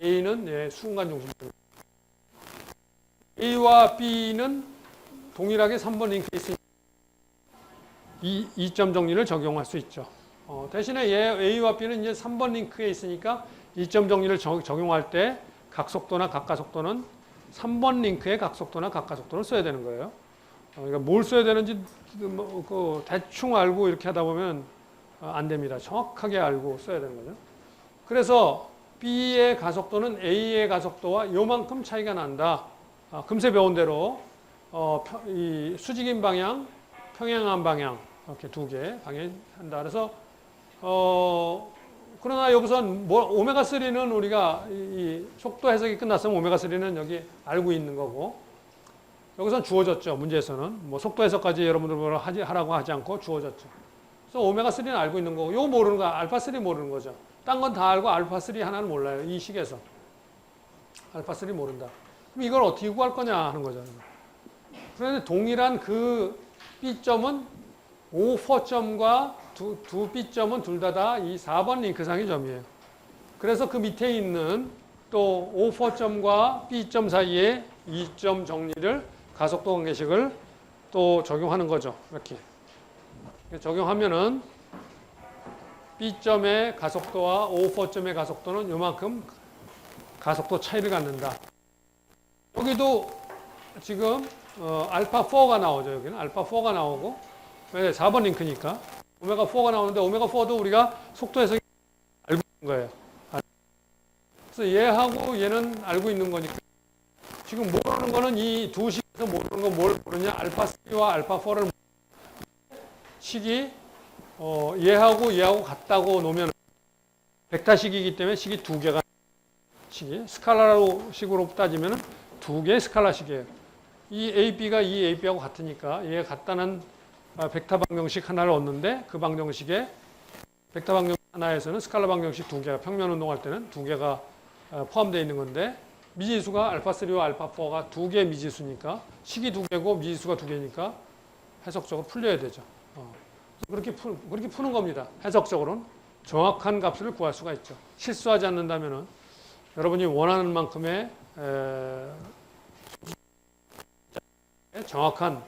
A는 순간 중심점. A와 B는 동일하게 3번 링크에 있으니까 이 점 정리를 적용할 수 있죠. 대신에 A와 B는 이제 3번 링크에 있으니까 이 점 정리를 적용할 때 각속도나 각가속도는 3번 링크의 각속도나 각가속도를 써야 되는 거예요. 그러니까 뭘 써야 되는지 대충 알고 이렇게 하다 보면 안 됩니다. 정확하게 알고 써야 되는 거죠. 그래서 B의 가속도는 A의 가속도와 요만큼 차이가 난다. 금세 배운 대로 이 수직인 방향, 평행한 방향 이렇게 두 개 방해한다. 그래서 그러나 여기선 오메가3는 우리가 이 속도 해석이 끝났으면 오메가3는 여기 알고 있는 거고 여기선 주어졌죠. 문제에서는 뭐 속도 해석까지 여러분들 하라고 하지 않고 주어졌죠. 그래서 오메가3는 알고 있는 거고 이거 모르는 거 알파3 모르는 거죠. 딴 건 다 알고 알파3 하나는 몰라요. 이 식에서 알파3 모른다. 그럼 이걸 어떻게 구할 거냐 하는 거죠. 그런데 동일한 그 B점은 O4점과 두 B점은 둘 다 이 4번 링크상의 점이에요. 그래서 그 밑에 있는 또 O4점과 B점 사이에 2점 정리를 가속도 관계식을 또 적용하는 거죠. 이렇게 적용하면은 B점의 가속도와 O4점의 가속도는 요만큼 가속도 차이를 갖는다. 여기도 지금 알파4가 나오죠. 여기는 알파4가 나오고 왜 4번 링크니까 오메가4가 나오는데 오메가4도 우리가 속도에서 알고 있는 거예요. 그래서 얘하고 얘는 알고 있는 거니까 지금 모르는 거는 이 두 식에서 모르는 건 뭘 모르냐 알파3와 알파4를 식이 얘하고 같다고 놓으면 벡터식이기 때문에 식이 두 개가 식이 스칼라로 식으로 따지면 두 개의 스칼라식이에요. 이 AB가 이 AB하고 같으니까 얘가 같다는 벡터 방정식 하나를 얻는데 그 방정식에 벡터 방정식 하나에서는 스칼라 방정식 두 개가 평면 운동할 때는 두 개가 포함되어 있는 건데 미지수가 알파3와 알파4가 두 개의 미지수니까 식이 두 개고 미지수가 두 개니까 해석적으로 풀려야 되죠. 그렇게 푸는 겁니다. 해석적으로는 정확한 값을 구할 수가 있죠. 실수하지 않는다면은 여러분이 원하는 만큼의 정확한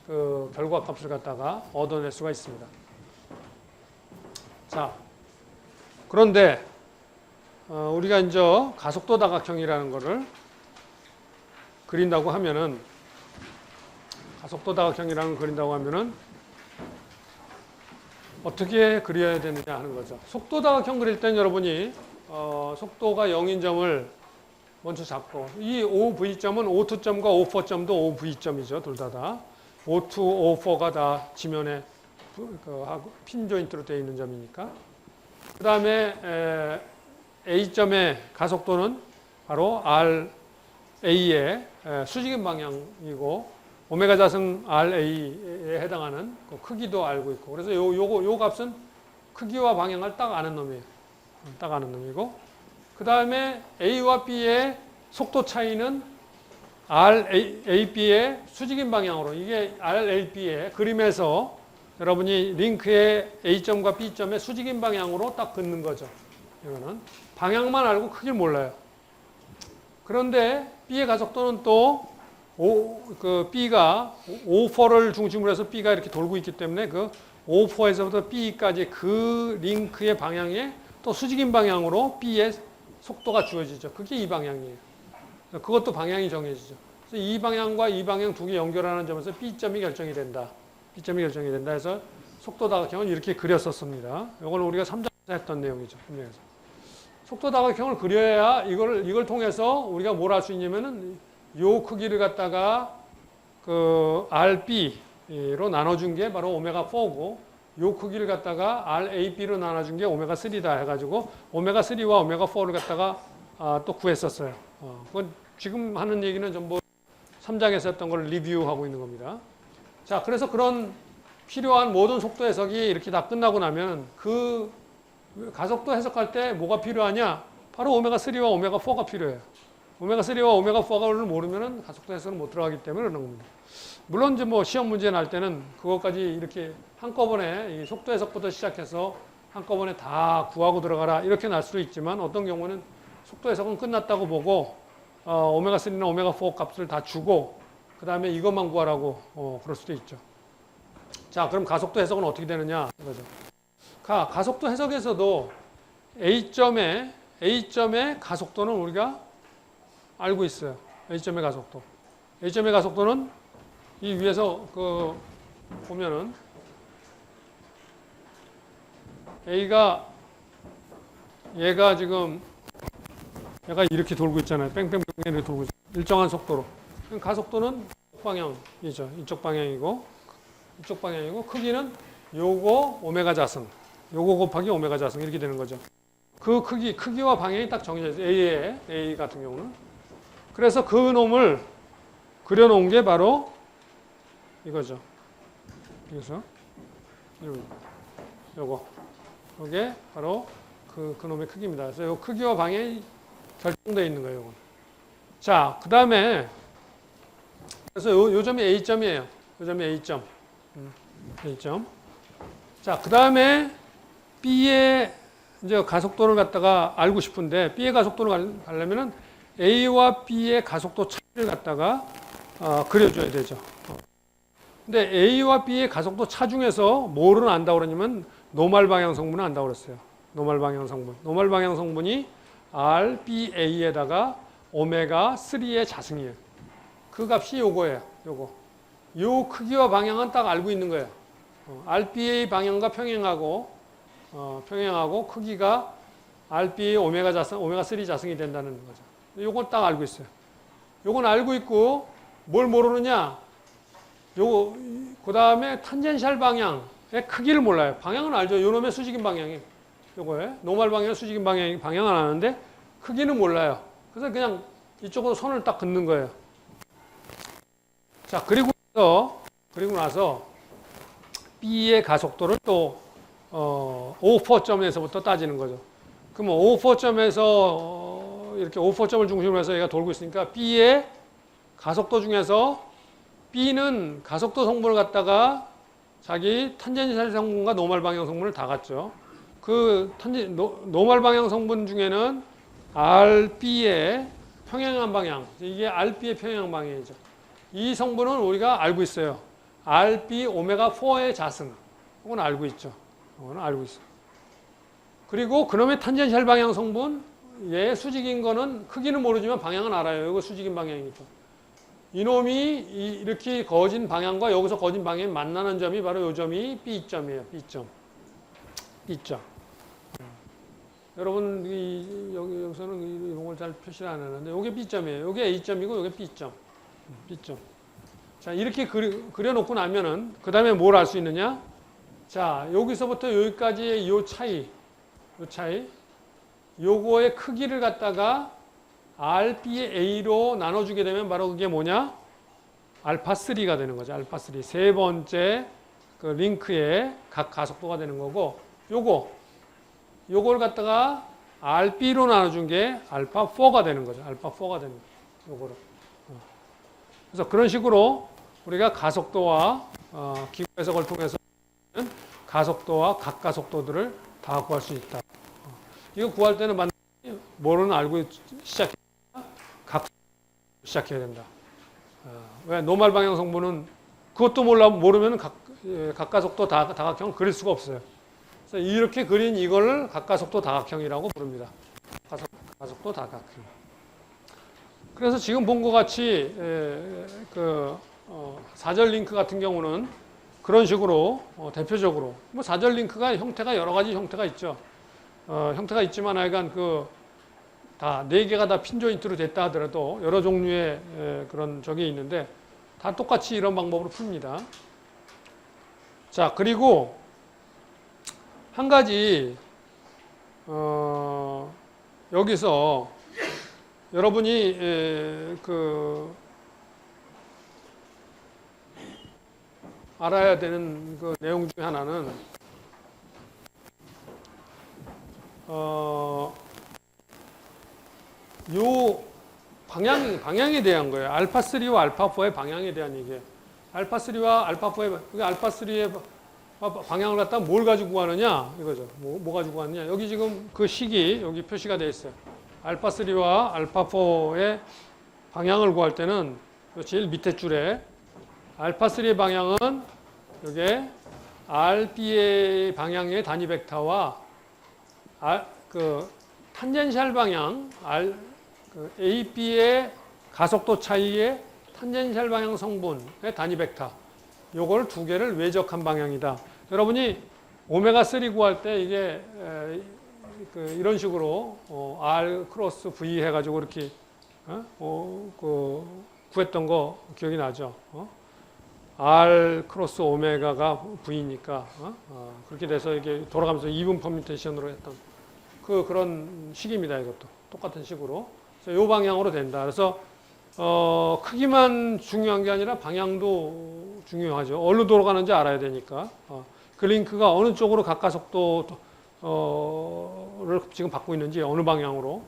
그 결과 값을 갖다가 얻어낼 수가 있습니다. 자, 그런데 우리가 이제 가속도 다각형이라는 거를 그린다고 하면은 어떻게 그려야 되느냐 하는 거죠. 속도 다각형 그릴 땐 여러분이 속도가 0인 점을 먼저 잡고 이 OV점은 O2점과 O4점도 OV점이죠. 둘 다. O2, O4가 다 지면에 핀 조인트로 되어 있는 점이니까. 그 다음에 A점의 가속도는 바로 RA의 수직인 방향이고 오메가 자승 RA에 해당하는 그 크기도 알고 있고 그래서 요 값은 크기와 방향을 딱 아는 놈이에요. 딱 아는 놈이고 그 다음에 A와 B의 속도 차이는 RAB의 수직인 방향으로 이게 RAB의 그림에서 여러분이 링크의 A점과 B점의 수직인 방향으로 딱 긋는 거죠. 이거는 방향만 알고 크기를 몰라요. 그런데 B의 가속도는 또 B가 O4를 중심으로 해서 B가 이렇게 돌고 있기 때문에 그 O4에서부터 B까지 그 링크의 방향에 또 수직인 방향으로 B의 속도가 주어지죠. 그게 이 방향이에요. 그것도 방향이 정해지죠. 그래서 이 방향과 이 방향 두 개 연결하는 점에서 B점이 결정이 된다. B점이 결정이 된다 해서 속도 다각형을 이렇게 그렸었습니다. 이걸 우리가 3장에서 했던 내용이죠. 분명해서. 속도 다각형을 그려야 이걸 통해서 우리가 뭘 할 수 있냐면은 요 크기를 갖다가 그 RB로 나눠준 게 바로 오메가4고 요 크기를 갖다가 RAB로 나눠준 게 오메가3다 해가지고 오메가3와 오메가4를 갖다가 또 구했었어요. 그건 지금 하는 얘기는 전부 3장에서 했던 걸 리뷰하고 있는 겁니다. 자, 그래서 그런 필요한 모든 속도 해석이 이렇게 다 끝나고 나면 그 가속도 해석할 때 뭐가 필요하냐? 바로 오메가3와 오메가4가 필요해요. 오메가3와 오메가4를 모르면은 가속도 해석은 못 들어가기 때문에 그런 겁니다. 물론 이제 뭐 시험 문제 날 때는 그것까지 이렇게 한꺼번에 이 속도 해석부터 시작해서 한꺼번에 다 구하고 들어가라 이렇게 날 수도 있지만 어떤 경우는 속도 해석은 끝났다고 보고 오메가3나 오메가4 값을 다 주고 그 다음에 이것만 구하라고 그럴 수도 있죠. 자, 그럼 가속도 해석은 어떻게 되느냐 이거죠. 가속도 해석에서도 A점의 가속도는 우리가 알고 있어요. A점의 가속도. A점의 가속도는 이 위에서 보면은 얘가 지금 얘가 이렇게 돌고 있잖아요. 뺑뺑뺑 이렇게 돌고 있어요. 일정한 속도로. 가속도는 방향이죠. 이쪽 방향이고 크기는 요거 오메가 자승. 요거 곱하기 오메가 자승 이렇게 되는 거죠. 그 크기와 방향이 딱 정해져 있어요. A 같은 경우는. 그래서 그 놈을 그려놓은 게 바로 이거죠. 그래서 요게 바로 그 놈의 크기입니다. 그래서 요 크기와 방향이 결정되어 있는 거예요. 요건. 자, 그 다음에 그래서 요 점이 A점이에요. 요 점이 A점. A점. 자, 그 다음에 B의 이제 가속도를 갖다가 알고 싶은데 B의 가속도를 가려면은 A와 B의 가속도 차이를 갖다가 그려줘야 되죠. 근데 A와 B의 가속도 차 중에서 뭐를 안다고 그러냐면 노멀 방향 성분을 안다고 그랬어요. 노멀 방향 성분. 노멀 방향 성분이 RBA에다가 오메가3의 자승이에요. 그 값이 요거예요. 요 크기와 방향은 딱 알고 있는 거예요. RBA 방향과 평행하고 크기가 RBA 오메가3 자승이 된다는 거죠. 요건 딱 알고 있어요. 요건 알고 있고 뭘 모르느냐? 그 다음에 탄젠셜 방향의 크기를 몰라요. 방향은 알죠. 요놈의 수직인 방향이 요거에 노멀 방향, 수직인 방향은 아는데 크기는 몰라요. 그래서 그냥 이쪽으로 손을 딱 긋는 거예요. 자, 그리고 나서 B의 가속도를 또 O4점에서부터 따지는 거죠. 그러면 O4점에서 이렇게 O4점을 중심으로 해서 얘가 돌고 있으니까 B의 가속도 중에서 B는 가속도 성분을 갖다가 자기 탄젠셜 성분과 노멀 방향 성분을 다 갖죠. 그 노멀 방향 성분 중에는 RB의 평행한 방향, 이게 RB의 평행한 방향이죠. 이 성분은 우리가 알고 있어요. RB 오메가 4의 자승. 이건 알고 있죠. 이거는 알고 있어. 그리고 그놈의 탄젠셜 방향 성분, 얘 수직인 거는 크기는 모르지만 방향은 알아요. 이거 수직인 방향이니까. 이놈이 이렇게 거진 방향과 여기서 거진 방향이 만나는 점이 바로 이 점이 B점이에요. B점. B점. 여러분 여기서는 이런 걸 잘 표시를 안 하는데 이게 B점이에요. 이게 A점이고 이게 B점. B점. 자, 이렇게 그려놓고 나면은 그 다음에 뭘 알 수 있느냐? 자, 여기서부터 여기까지의 요 차이, 요거의 크기를 갖다가 RB의 A로 나눠주게 되면 바로 그게 뭐냐? 알파3가 되는 거죠. 알파3. 세 번째 그 링크의 각 가속도가 되는 거고, 요걸 갖다가 RB로 나눠준 게 알파4가 되는 거죠. 알파4가 되는 거죠. 요거를. 그래서 그런 식으로 우리가 가속도와 기구 해석을 통해서 가속도와 각 가속도들을 다 구할 수 있다. 이거 구할 때는 반드시 뭐는 알고 시작해야 시작해야 된다. 왜 노멀 방향 성분은 그것도 모르면 각가속도 다각형을 그릴 수가 없어요. 그래서 이렇게 그린 이걸 각가속도 다각형이라고 부릅니다. 가속도 다각형. 그래서 지금 본 것 같이 사절 링크 같은 경우는 그런 식으로 대표적으로 뭐 사절 링크가 형태가 여러 가지 형태가 있죠. 형태가 있지만 하여간 다 4개가 다 핀 조인트로 됐다 하더라도 여러 종류의 그런 적이 있는데 다 똑같이 이런 방법으로 풉니다. 자, 그리고 한 가지 여기서 여러분이 알아야 되는 그 내용 중에 하나는 요 방향에 대한 거예요. 알파3와 알파4의 방향에 대한 얘기예요. 알파3와 알파4의 알파3의 방향을 갖다 뭘 가지고 구하느냐 이거죠. 뭐 가지고 구하느냐. 여기 지금 그 식이 여기 표시가 되어 있어요. 알파3와 알파4의 방향을 구할 때는 제일 밑에 줄에 알파3의 방향은 이게 RB의 방향의 단위 벡터와 탄젠셜 방향 AB의 가속도 차이의 탄젠셜 방향 성분의 단위 벡터 요걸 두 개를 외적한 방향이다. 여러분이 오메가3 구할 때 이게 이런 식으로 R 크로스 V 해가지고 이렇게 구했던 거 기억이 나죠? R 크로스 오메가가 V니까 그렇게 돼서 이게 돌아가면서 이분 퍼뮤테이션으로 했던 그런 식입니다. 이것도 똑같은 식으로. 그래서 이 방향으로 된다. 그래서 크기만 중요한 게 아니라 방향도 중요하죠. 어디로 돌아가는지 알아야 되니까. 그 링크가 어느 쪽으로 각가속도를 지금 받고 있는지 어느 방향으로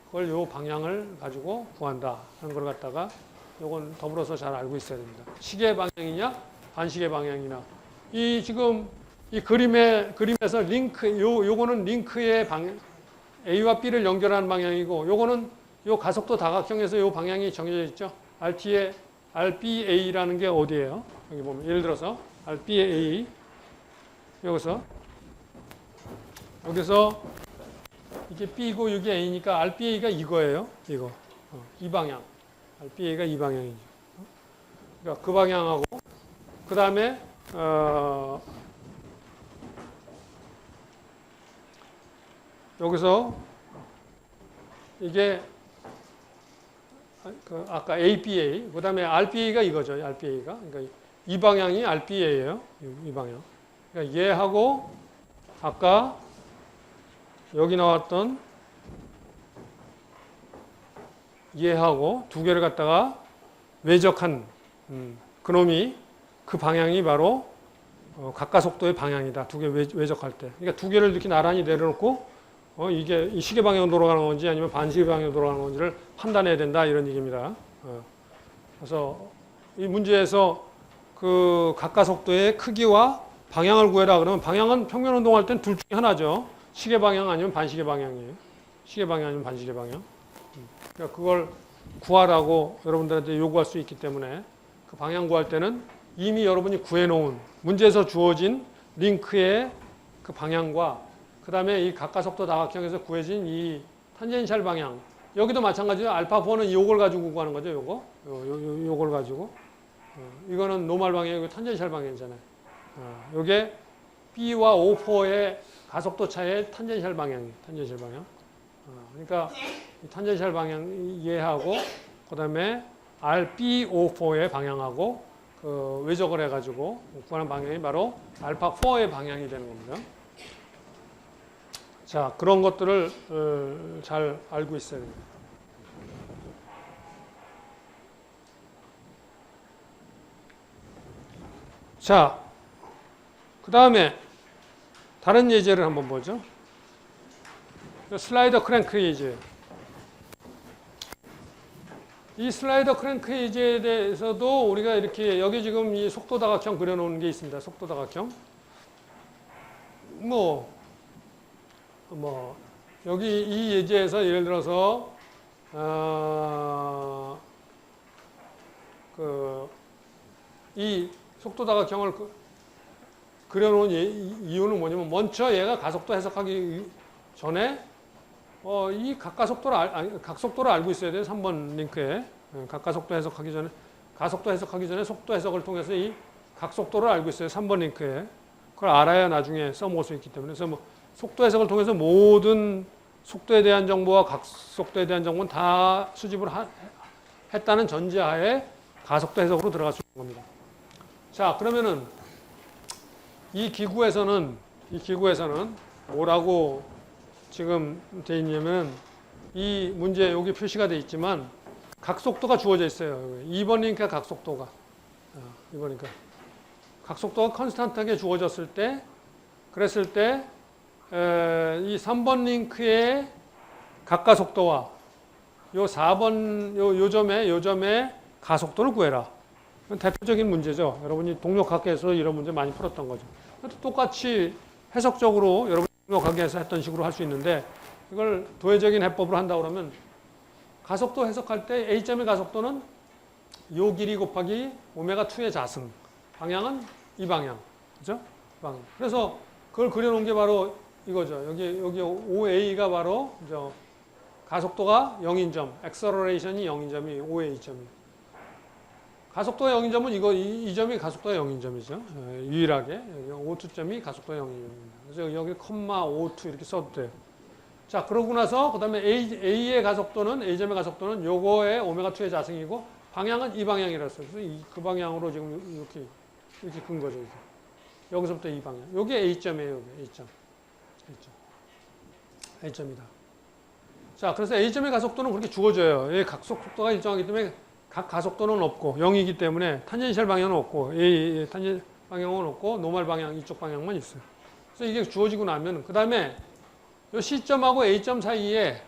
그걸 요 방향을 가지고 구한다 하는 걸 갖다가 요건 더불어서 잘 알고 있어야 됩니다. 시계 방향이냐 반시계 방향이나 이 지금 이 그림에서 링크 요거는 링크의 방향 A와 B를 연결하는 방향이고 요거는 요 가속도 다각형에서 요 방향이 정해져 있죠. RBA라는 게 어디예요? 여기 보면 예를 들어서 RBA 여기서 이게 B고 이게 A니까 RBA가 이거예요. 이거 이 방향 RBA가 이 방향이죠. 그러니까 그 방향하고 그 다음에 여기서 이게 아까 ABA, 그 다음에 RBA가 이거죠. RBA가. 그러니까 이 방향이 RBA예요. 이 방향. 그러니까 얘하고 아까 여기 나왔던 얘하고 두 개를 갖다가 외적한 그놈이 그 방향이 바로 각가속도의 방향이다. 두 개 외적할 때. 그러니까 두 개를 이렇게 나란히 내려놓고 이게 이 시계 방향으로 돌아가는 건지 아니면 반시계 방향으로 돌아가는 건지를 판단해야 된다 이런 얘기입니다. 그래서 이 문제에서 그 각가속도의 크기와 방향을 구해라 그러면 방향은 평면 운동할 땐 둘 중에 하나죠. 시계 방향 아니면 반시계 방향이에요. 시계 방향 아니면 반시계 방향. 그러니까 그걸 구하라고 여러분들한테 요구할 수 있기 때문에 그 방향 구할 때는 이미 여러분이 구해놓은 문제에서 주어진 링크의 그 방향과 그 다음에 이 각가속도 다각형에서 구해진 이 탄젠셜 방향 여기도 마찬가지로 알파4는 요걸 가지고 구하는 거죠. 요걸 가지고 이거는 노멀 방향이고 탄젠셜 방향이잖아요. 요게 B와 O4의 가속도 차의 탄젠셜 방향이에요. 탄젠셜 방향. 그러니까 이 탄젠셜 방향 이해하고 그 다음에 RBO4의 방향하고 그 외적을 해가지고 구하는 방향이 바로 알파4의 방향이 되는 겁니다. 자, 그런 것들을 잘 알고 있어야 됩니다. 자, 그 다음에 다른 예제를 한번 보죠. 슬라이더 크랭크 예제. 이 슬라이더 크랭크 예제에 대해서도 우리가 이렇게 여기 지금 이 속도 다각형 그려놓은 게 있습니다. 속도 다각형. 여기 이 예제에서 예를 들어서 이 속도 다각형을 그려놓은 이유는 뭐냐면 먼저 얘가 가속도 해석하기 전에 이 각속도를 알고 있어야 돼요. 3번 링크에 각가속도 해석하기 전에 가속도 해석하기 전에 속도 해석을 통해서 이 각속도를 알고 있어요. 3번 링크에 그걸 알아야 나중에 써먹을 수 있기 때문에 그래서 속도 해석을 통해서 모든 속도에 대한 정보와 각속도에 대한 정보는 다 수집을 했다는 전제하에 가속도 해석으로 들어갈 수 있는 겁니다. 자, 그러면은 이 기구에서는 뭐라고 지금 돼 있냐면 이 문제 여기 표시가 돼 있지만 각속도가 주어져 있어요. 2번 링크의 각속도가 2번 링크 각속도가 컨스탄트하게 주어졌을 때 그랬을 때 이 3번 링크의 각가속도와 요 4번 요 점의 가속도를 구해라. 대표적인 문제죠. 여러분이 동력학에서 이런 문제 많이 풀었던 거죠. 똑같이 해석적으로 여러분이 동력학에서 했던 식으로 할 수 있는데 이걸 도회적인 해법으로 한다고 그러면 가속도 해석할 때 A점의 가속도는 요 길이 곱하기 오메가2의 자승. 방향은 이 방향. 그죠? 방향. 그래서 그걸 그려놓은 게 바로 이거죠. 여기 OA가 바로 가속도가 0인점, 액셀러레이션이 0인점이 OA점이. 가속도가 0인점은 이 점이 가속도가 0인점이죠. 유일하게. O2점이 가속도가 0인점입니다. 그래서 여기 컴마 O2 이렇게 써도 돼요. 자, 그러고 나서 그 다음에 A의 가속도는 A점의 가속도는 요거의 오메가2의 자승이고 방향은 이 방향이라서 그래서 그 방향으로 지금 이렇게 근 거죠. 이렇게. 여기서부터 이 방향. 요게 A점이에요. 여기 A점. A점이다. 자, 그래서 A점의 가속도는 그렇게 주어져요. 이 각속도가 일정하기 때문에 각 가속도는 없고 0이기 때문에 탄젠셜 방향은 없고 탄젠 방향은 없고 노멀 방향 이쪽 방향만 있어요. 그래서 이게 주어지고 나면 그 다음에 이 C점하고 A점 사이에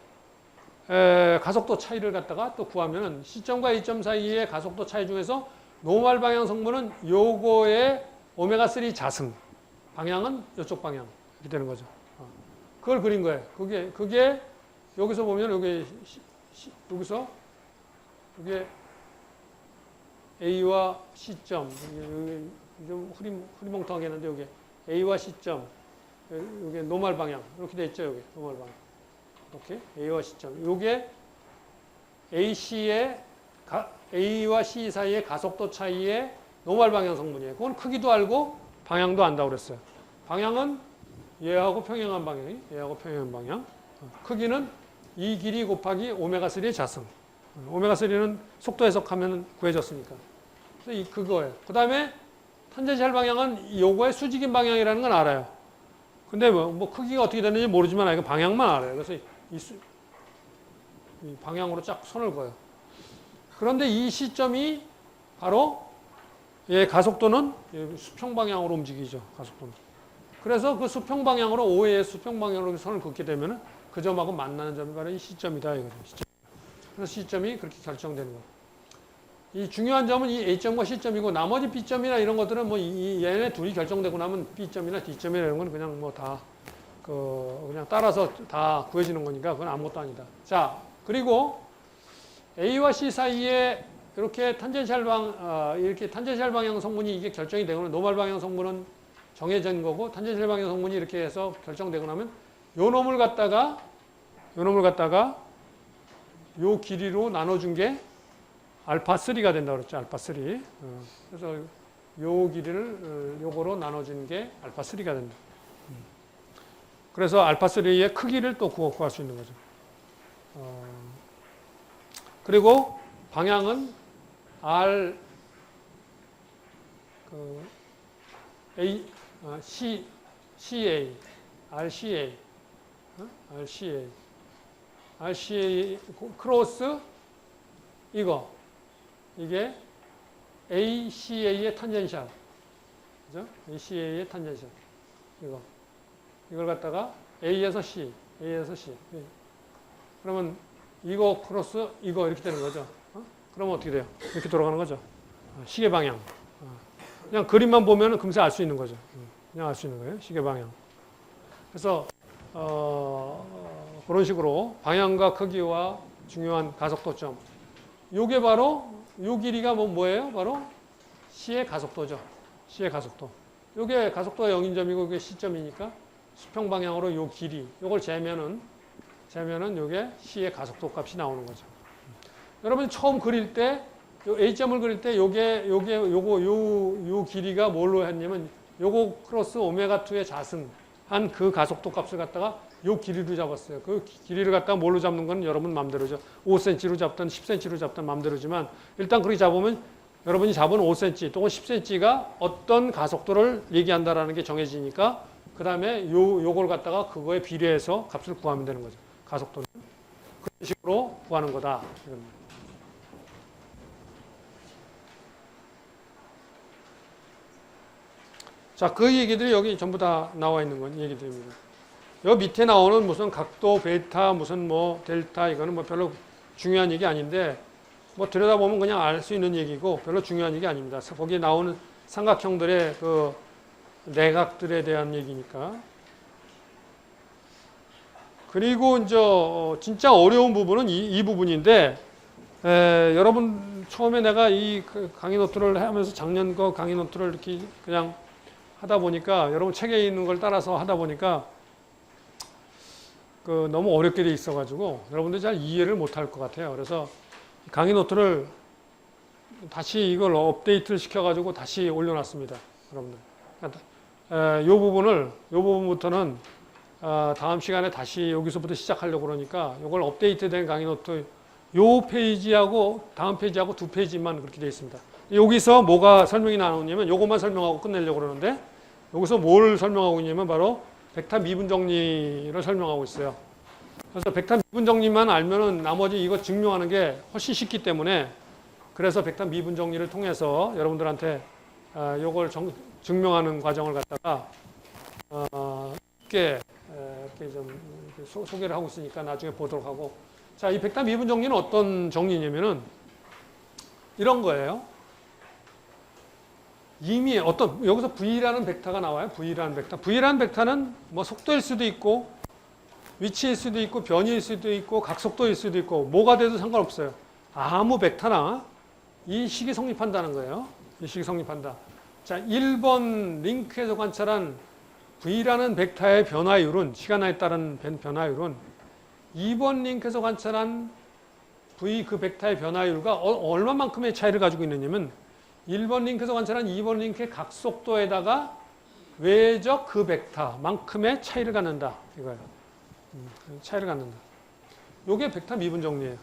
가속도 차이를 갖다가 또 구하면 C점과 A점 사이의 가속도 차이 중에서 노멀 방향 성분은 요거의 오메가3 자승 방향은 이쪽 방향 이렇게 되는 거죠. 그걸 그린 거예요. 그게 여기서 보면 여기서 이게 A와 C점 좀 흐리멍텅하게 했는데 여기 A와 C점 여기 노멀 방향 이렇게 돼 있죠. 여기 노멀 방향 이렇게 A와 C점 요게 A와 C 사이의 가속도 차이의 노멀 방향 성분이에요. 그건 크기도 알고 방향도 안다고 그랬어요. 방향은 얘하고 평행한 방향 크기는 이 길이 곱하기 오메가3의 자승. 오메가3는 속도 해석하면 구해졌으니까. 그래서 그거예요. 그 다음에 탄젠셜 방향은 요거의 수직인 방향이라는 건 알아요. 근데 뭐 크기가 어떻게 되는지 모르지만 이거 방향만 알아요. 그래서 이 방향으로 쫙 선을 그어요. 그런데 이 시점이 바로 얘 가속도는 수평 방향으로 움직이죠. 가속도는. 그래서 그 수평 방향으로 OA의 수평 방향으로 선을 긋게 되면은 그 점하고 만나는 점이 바로 이 시점이다 이거죠. 시점. 그래서 시점이 그렇게 결정되는 거예요. 이 중요한 점은 이 A점과 C점이고 나머지 B점이나 이런 것들은 뭐 얘네 둘이 결정되고 나면 B점이나 D점이나 이런 건 그냥 뭐 다 그냥 따라서 다 구해지는 거니까 그건 아무것도 아니다. 자, 그리고 A와 C 사이에 이렇게 탄젠셜 방향 성분이 이게 결정이 되거나 노멀 방향 성분은 정해진 거고 탄젠셜 방향 성분이 이렇게 해서 결정되고 나면 요 놈을 갖다가 요 길이로 나눠준 게 알파3가 된다고 그랬죠. 알파3. 그래서 요 길이를 요거로 나눠주는 게 알파3가 된다. 그래서 알파3의 크기를 또 구할 수 있는 거죠. 그리고 방향은 R CA RCA 크로스 이게 ACA의 탄젠셜, 그죠? ACA의 탄젠셜 이걸 갖다가 A에서 C. 그러면 이거 크로스 이거 이렇게 되는 거죠. 그러면 어떻게 돼요? 이렇게 돌아가는 거죠. 시계 방향. 그냥 그림만 보면 금세 알 수 있는 거죠. 그냥 알 수 있는 거예요. 시계 방향. 그래서 그런 식으로 방향과 크기와 중요한 가속도점. 요게 바로 요 길이가 뭐예요? 바로 C의 가속도죠. C의 가속도. 요게 가속도가 0인점이고 이게 C점이니까 수평 방향으로 요 길이. 요걸 재면은 요게 C의 가속도 값이 나오는 거죠. 여러분이 처음 그릴 때 요 A점을 그릴 때 요 길이가 뭘로 했냐면 요거 크로스 오메가2의 자승한 그 가속도 값을 갖다가 요 길이로 잡았어요. 그 길이를 갖다가 뭘로 잡는 건 여러분 마음대로죠. 5cm로 잡든 10cm로 잡든 마음대로지만 일단 그렇게 잡으면 여러분이 잡은 5cm 또는 10cm가 어떤 가속도를 얘기한다라는 게 정해지니까 그 다음에 요걸 갖다가 그거에 비례해서 값을 구하면 되는 거죠. 가속도는. 그런 식으로 구하는 거다. 자, 그 얘기들이 여기 전부 다 나와 있는 건 얘기들입니다. 여기 밑에 나오는 무슨 각도, 베타, 무슨 뭐 델타 이거는 뭐 별로 중요한 얘기 아닌데 뭐 들여다보면 그냥 알 수 있는 얘기고 별로 중요한 얘기 아닙니다. 거기에 나오는 삼각형들의 그 내각들에 대한 얘기니까. 그리고 이제 진짜 어려운 부분은 이 부분인데 여러분 처음에 내가 이 강의 노트를 하면서 작년 거 강의 노트를 이렇게 그냥 하다 보니까 여러분 책에 있는 걸 따라서 하다 보니까 너무 어렵게 돼 있어가지고 여러분들이 잘 이해를 못할 것 같아요. 그래서 강의 노트를 다시 이걸 업데이트를 시켜가지고 다시 올려놨습니다. 여러분들. 이 부분부터는 다음 시간에 다시 여기서부터 시작하려고 그러니까 이걸 업데이트된 강의 노트 요 페이지하고 다음 페이지하고 두 페이지만 그렇게 되어 있습니다. 여기서 뭐가 설명이 나오냐면 요것만 설명하고 끝내려고 그러는데 여기서 뭘 설명하고 있냐면 바로 벡터 미분 정리를 설명하고 있어요. 그래서 벡터 미분 정리만 알면은 나머지 이거 증명하는 게 훨씬 쉽기 때문에 그래서 벡터 미분 정리를 통해서 여러분들한테 요걸 증명하는 과정을 갖다가 이렇게 좀 소개를 하고 있으니까 나중에 보도록 하고. 자, 이 벡터 미분 정리는 어떤 정리냐면은 이런 거예요. 이미 여기서 V라는 벡터가 나와요. V라는 벡터. V라는 벡터는 뭐 속도일 수도 있고, 위치일 수도 있고, 변이일 수도 있고, 각속도일 수도 있고, 뭐가 돼도 상관없어요. 아무 벡터나 이 식이 성립한다는 거예요. 이 식이 성립한다. 자, 1번 링크에서 관찰한 V라는 벡터의 변화율은, 시간에 따른 변화율은 2번 링크에서 관찰한 V 그 벡터의 변화율과 얼마만큼의 차이를 가지고 있느냐면 1번 링크에서 관찰한 2번 링크의 각속도에다가 외적 그 벡터만큼의 차이를 갖는다. 이거예요. 차이를 갖는다. 요게 벡터 미분 정리예요.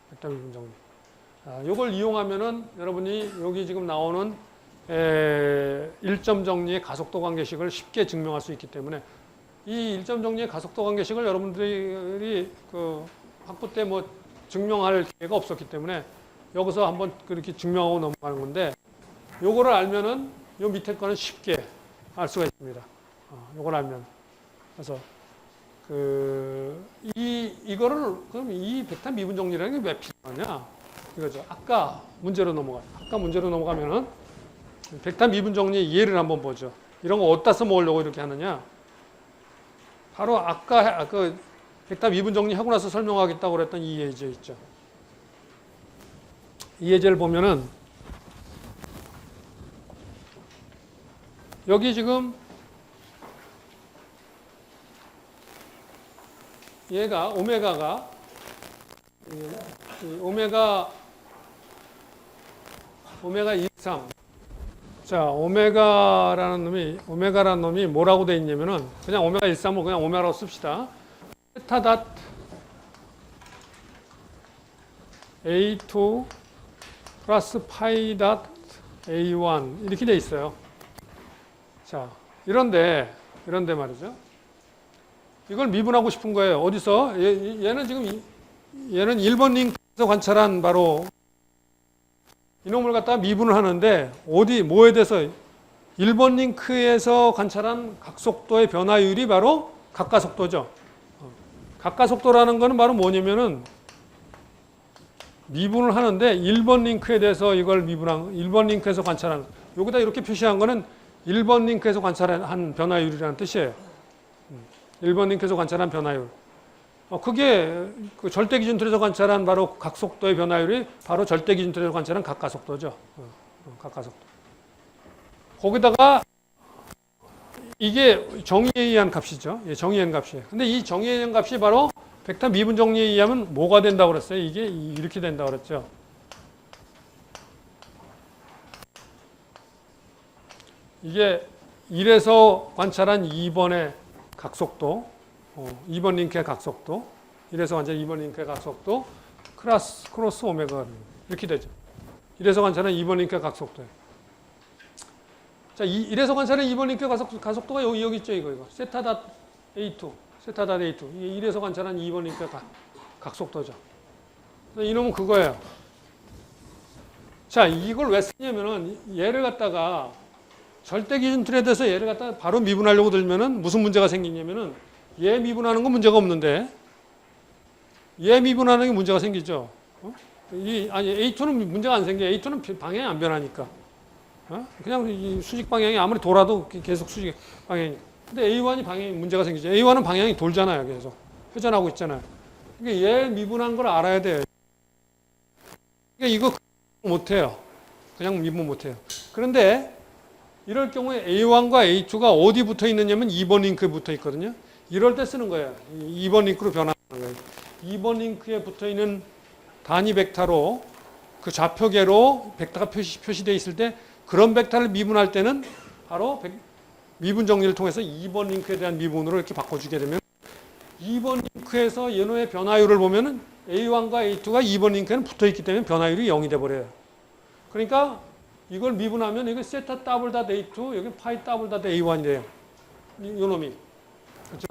벡터 미분 정리. 요걸 이용하면은 여러분이 여기 지금 나오는 1점 정리의 가속도 관계식을 쉽게 증명할 수 있기 때문에 이 1점 정리의 가속도 관계식을 여러분들이 그 학부 때 뭐 증명할 기회가 없었기 때문에 여기서 한번 그렇게 증명하고 넘어가는 건데 요거를 알면은 요 밑에 거는 쉽게 알 수가 있습니다. 요걸 알면. 그래서 이거를 그럼 이 벡터 미분 정리라는 게 왜 필요하냐? 이거죠. 아까 문제로 넘어가면은 벡터 미분 정리의 예를 한번 보죠. 이런 거 어디다 써먹으려고 이렇게 하느냐? 바로 아까 그 벡터 미분 정리하고 나서 설명하겠다고 그랬던 이 예제 있죠. 이 예제를 보면은 여기 지금 얘가 오메가가 오메가 1, 3. 자, 오메가라는 놈이 뭐라고 돼 있냐면은 그냥 오메가 1, 3을 그냥 오메가라고 씁시다. 세타 닷 A2 플러스 파이 닷 A1 이렇게 돼 있어요. 자, 이런데 말이죠. 이걸 미분하고 싶은 거예요. 어디서? 얘는 지금 얘는 1번 링크에서 관찰한 바로 이놈을 갖다가 미분을 하는데 뭐에 대해서 1번 링크에서 관찰한 각속도의 변화율이 바로 각가속도죠. 각가속도라는 거는 바로 뭐냐면은 미분을 하는데 1번 링크에 대해서 이걸 1번 링크에서 관찰한 여기다 이렇게 표시한 거는 1번 링크에서 관찰한 변화율이라는 뜻이에요. 1번 링크에서 관찰한 변화율. 그게 그 절대기준 틀에서 관찰한 바로 각속도의 변화율이 바로 절대기준 틀에서 관찰한 각가속도죠. 각가속도. 거기다가 이게 정의에 의한 값이죠. 예, 정의에 의한 값이에요. 근데 이 정의에 의한 값이 바로 벡터 미분 정리에 의하면 뭐가 된다고 그랬어요? 이게 이렇게 된다고 그랬죠. 이게 1에서 관찰한 2번의 각속도, 2번 링크의 각속도, 1에서 관찰한 2번 링크의 각속도, 크로스 오메가 이렇게 되죠. 1에서 관찰한 2번 링크의 각속도예요. 자, 1에서 관찰한 2번 링크의 각속도가 여기 있죠, 이거. 세타 닷 A2, 세타 닷 A2. 이게 1에서 관찰한 2번 링크의 각속도죠. 이놈은 그거예요. 자, 이걸 왜 쓰냐면은 얘를 갖다가 절대 기준 틀에 대해서 얘를 갖다 바로 미분하려고 들면은 무슨 문제가 생기냐면은 얘 미분하는 건 문제가 없는데 얘 미분하는 게 문제가 생기죠. A2는 문제가 안 생겨. A2는 방향이 안 변하니까. 그냥 이 수직 방향이 아무리 돌아도 계속 수직 방향이. 근데 A1이 방향이 문제가 생기죠. A1은 방향이 돌잖아요. 계속 회전하고 있잖아요. 그러니까 얘 미분한 걸 알아야 돼요. 그러니까 이거 못해요. 그냥 미분 못해요. 그런데 이럴 경우에 A1과 A2가 어디 붙어 있느냐면 2번 링크에 붙어 있거든요. 이럴 때 쓰는 거예요. 2번 링크로 변하는 거예요. 2번 링크에 붙어 있는 단위 벡터로 그 좌표계로 벡터가 표시되어 있을 때 그런 벡터를 미분할 때는 바로 미분 정리를 통해서 2번 링크에 대한 미분으로 이렇게 바꿔주게 되면 2번 링크에서 얘네의 변화율을 보면은 A1과 A2가 2번 링크에는 붙어 있기 때문에 변화율이 0이 돼 버려요. 그러니까 이걸 미분하면 이게 세타 더블 닷 A2, 여기 파이 더블 닷 A1이 돼요. 이놈이. 그렇죠?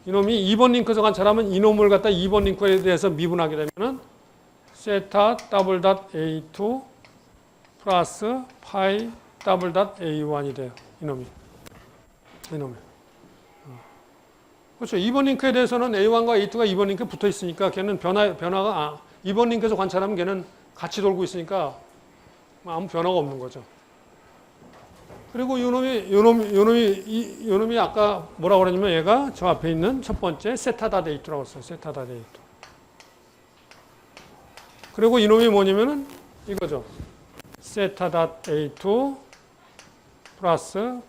이놈이 2번 링크에서 관찰하면 이놈을 갖다 2번 링크에 대해서 미분하게 되면은 세타 더블 닷 A2 플러스 파이 더블 닷 A1이 돼요. 이놈이. 그렇죠. 2번 링크에 대해서는 A1과 A2가 2번 링크에 붙어 있으니까 걔는 변화가 2번 링크에서 관찰하면 걔는 같이 돌고 있으니까 아무 변화가 없는 거죠. 그리고 요놈이 아까 뭐라고 그러냐면 얘가 저 앞에 있는 첫 번째 세타 닷 A2라고 했어요. 세타 닷 A2. 그리고 이놈이 뭐냐면은 이거죠. 세타 닷 A2 플러스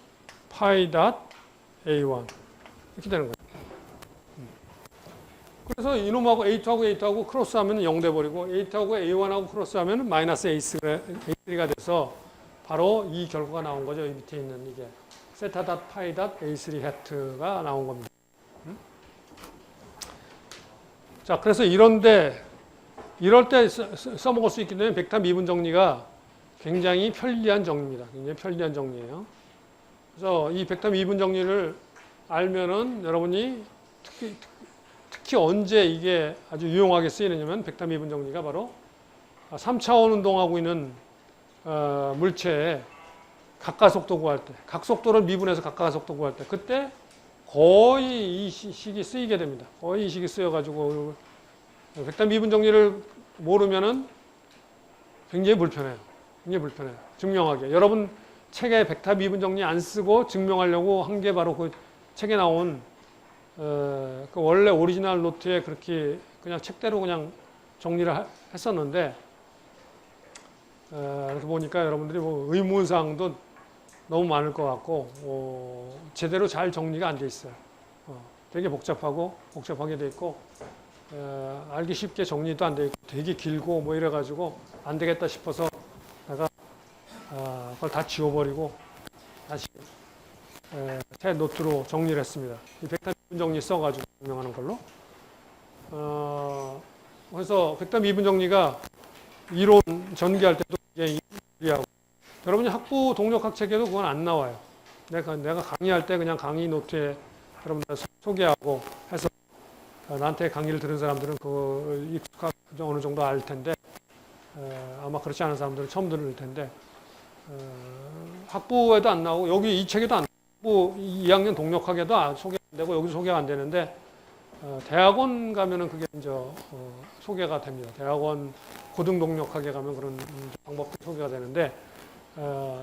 파이 닷 A1 이렇게 되는 거예요. 그래서 이놈하고 A2하고 크로스하면 0 돼버리고 A2하고 A1하고 크로스하면 마이너스 A3가 돼서 바로 이 결과가 나온 거죠. 이 밑에 있는 이게 세타 닷 파이 닷 A3 해트가 나온 겁니다. 자, 그래서 이럴 때 써먹을 수 있기 때문에 벡터 미분 정리가 굉장히 편리한 정리입니다. 굉장히 편리한 정리예요. 그래서 이 벡터 미분 정리를 알면은 여러분이 특히 언제 이게 아주 유용하게 쓰이느냐면 벡터 미분 정리가 바로 3차원 운동하고 있는 물체의 각가속도 구할 때, 각속도를 미분해서 각가속도 구할 때, 그때 거의 이 식이 쓰이게 됩니다. 거의 이 식이 쓰여가지고 백단 미분 정리를 모르면은 굉장히 불편해요. 굉장히 불편해요. 증명하기. 여러분 책에 백타 미분 정리 안 쓰고 증명하려고 한 게 바로 그 책에 나온 그 원래 오리지널 노트에 그렇게 그냥 책대로 그냥 정리를 했었는데 그래서 보니까 여러분들이 뭐 의문사항도 너무 많을 것 같고 제대로 잘 정리가 안 돼 있어요. 되게 복잡하게 돼 있고 알기 쉽게 정리도 안 돼 있고 되게 길고 뭐 이래가지고 안 되겠다 싶어서 내가 그걸 다 지워버리고 다시 새 노트로 정리를 했습니다. 이 백단 미분 정리 써가지고 증명하는 걸로. 그래서 백단 미분 정리가 이론 전개할 때도 굉장히 유리하고 여러분이 학부 동력학 책에도 그건 안 나와요. 내가 강의할 때 그냥 강의 노트에 여러분들 소개하고 해서 나한테 강의를 들은 사람들은 그걸 익숙하게 어느 정도 알 텐데 아마 그렇지 않은 사람들은 처음 들을 텐데 학부에도 안 나오고 여기 이 책에도 안 나오고 2학년 동력학에도 소개 안 되고 여기서 소개가 안 되는데 대학원 가면은 그게 이제 소개가 됩니다. 대학원 고등 동력학에 가면 그런 방법들이 소개가 되는데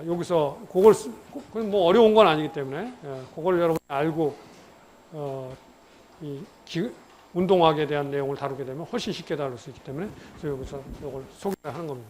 여기서 그걸 그건 뭐 어려운 건 아니기 때문에 그걸 여러분이 알고 운동학에 대한 내용을 다루게 되면 훨씬 쉽게 다룰 수 있기 때문에 그래서 여기서 이걸 소개를 하는 겁니다.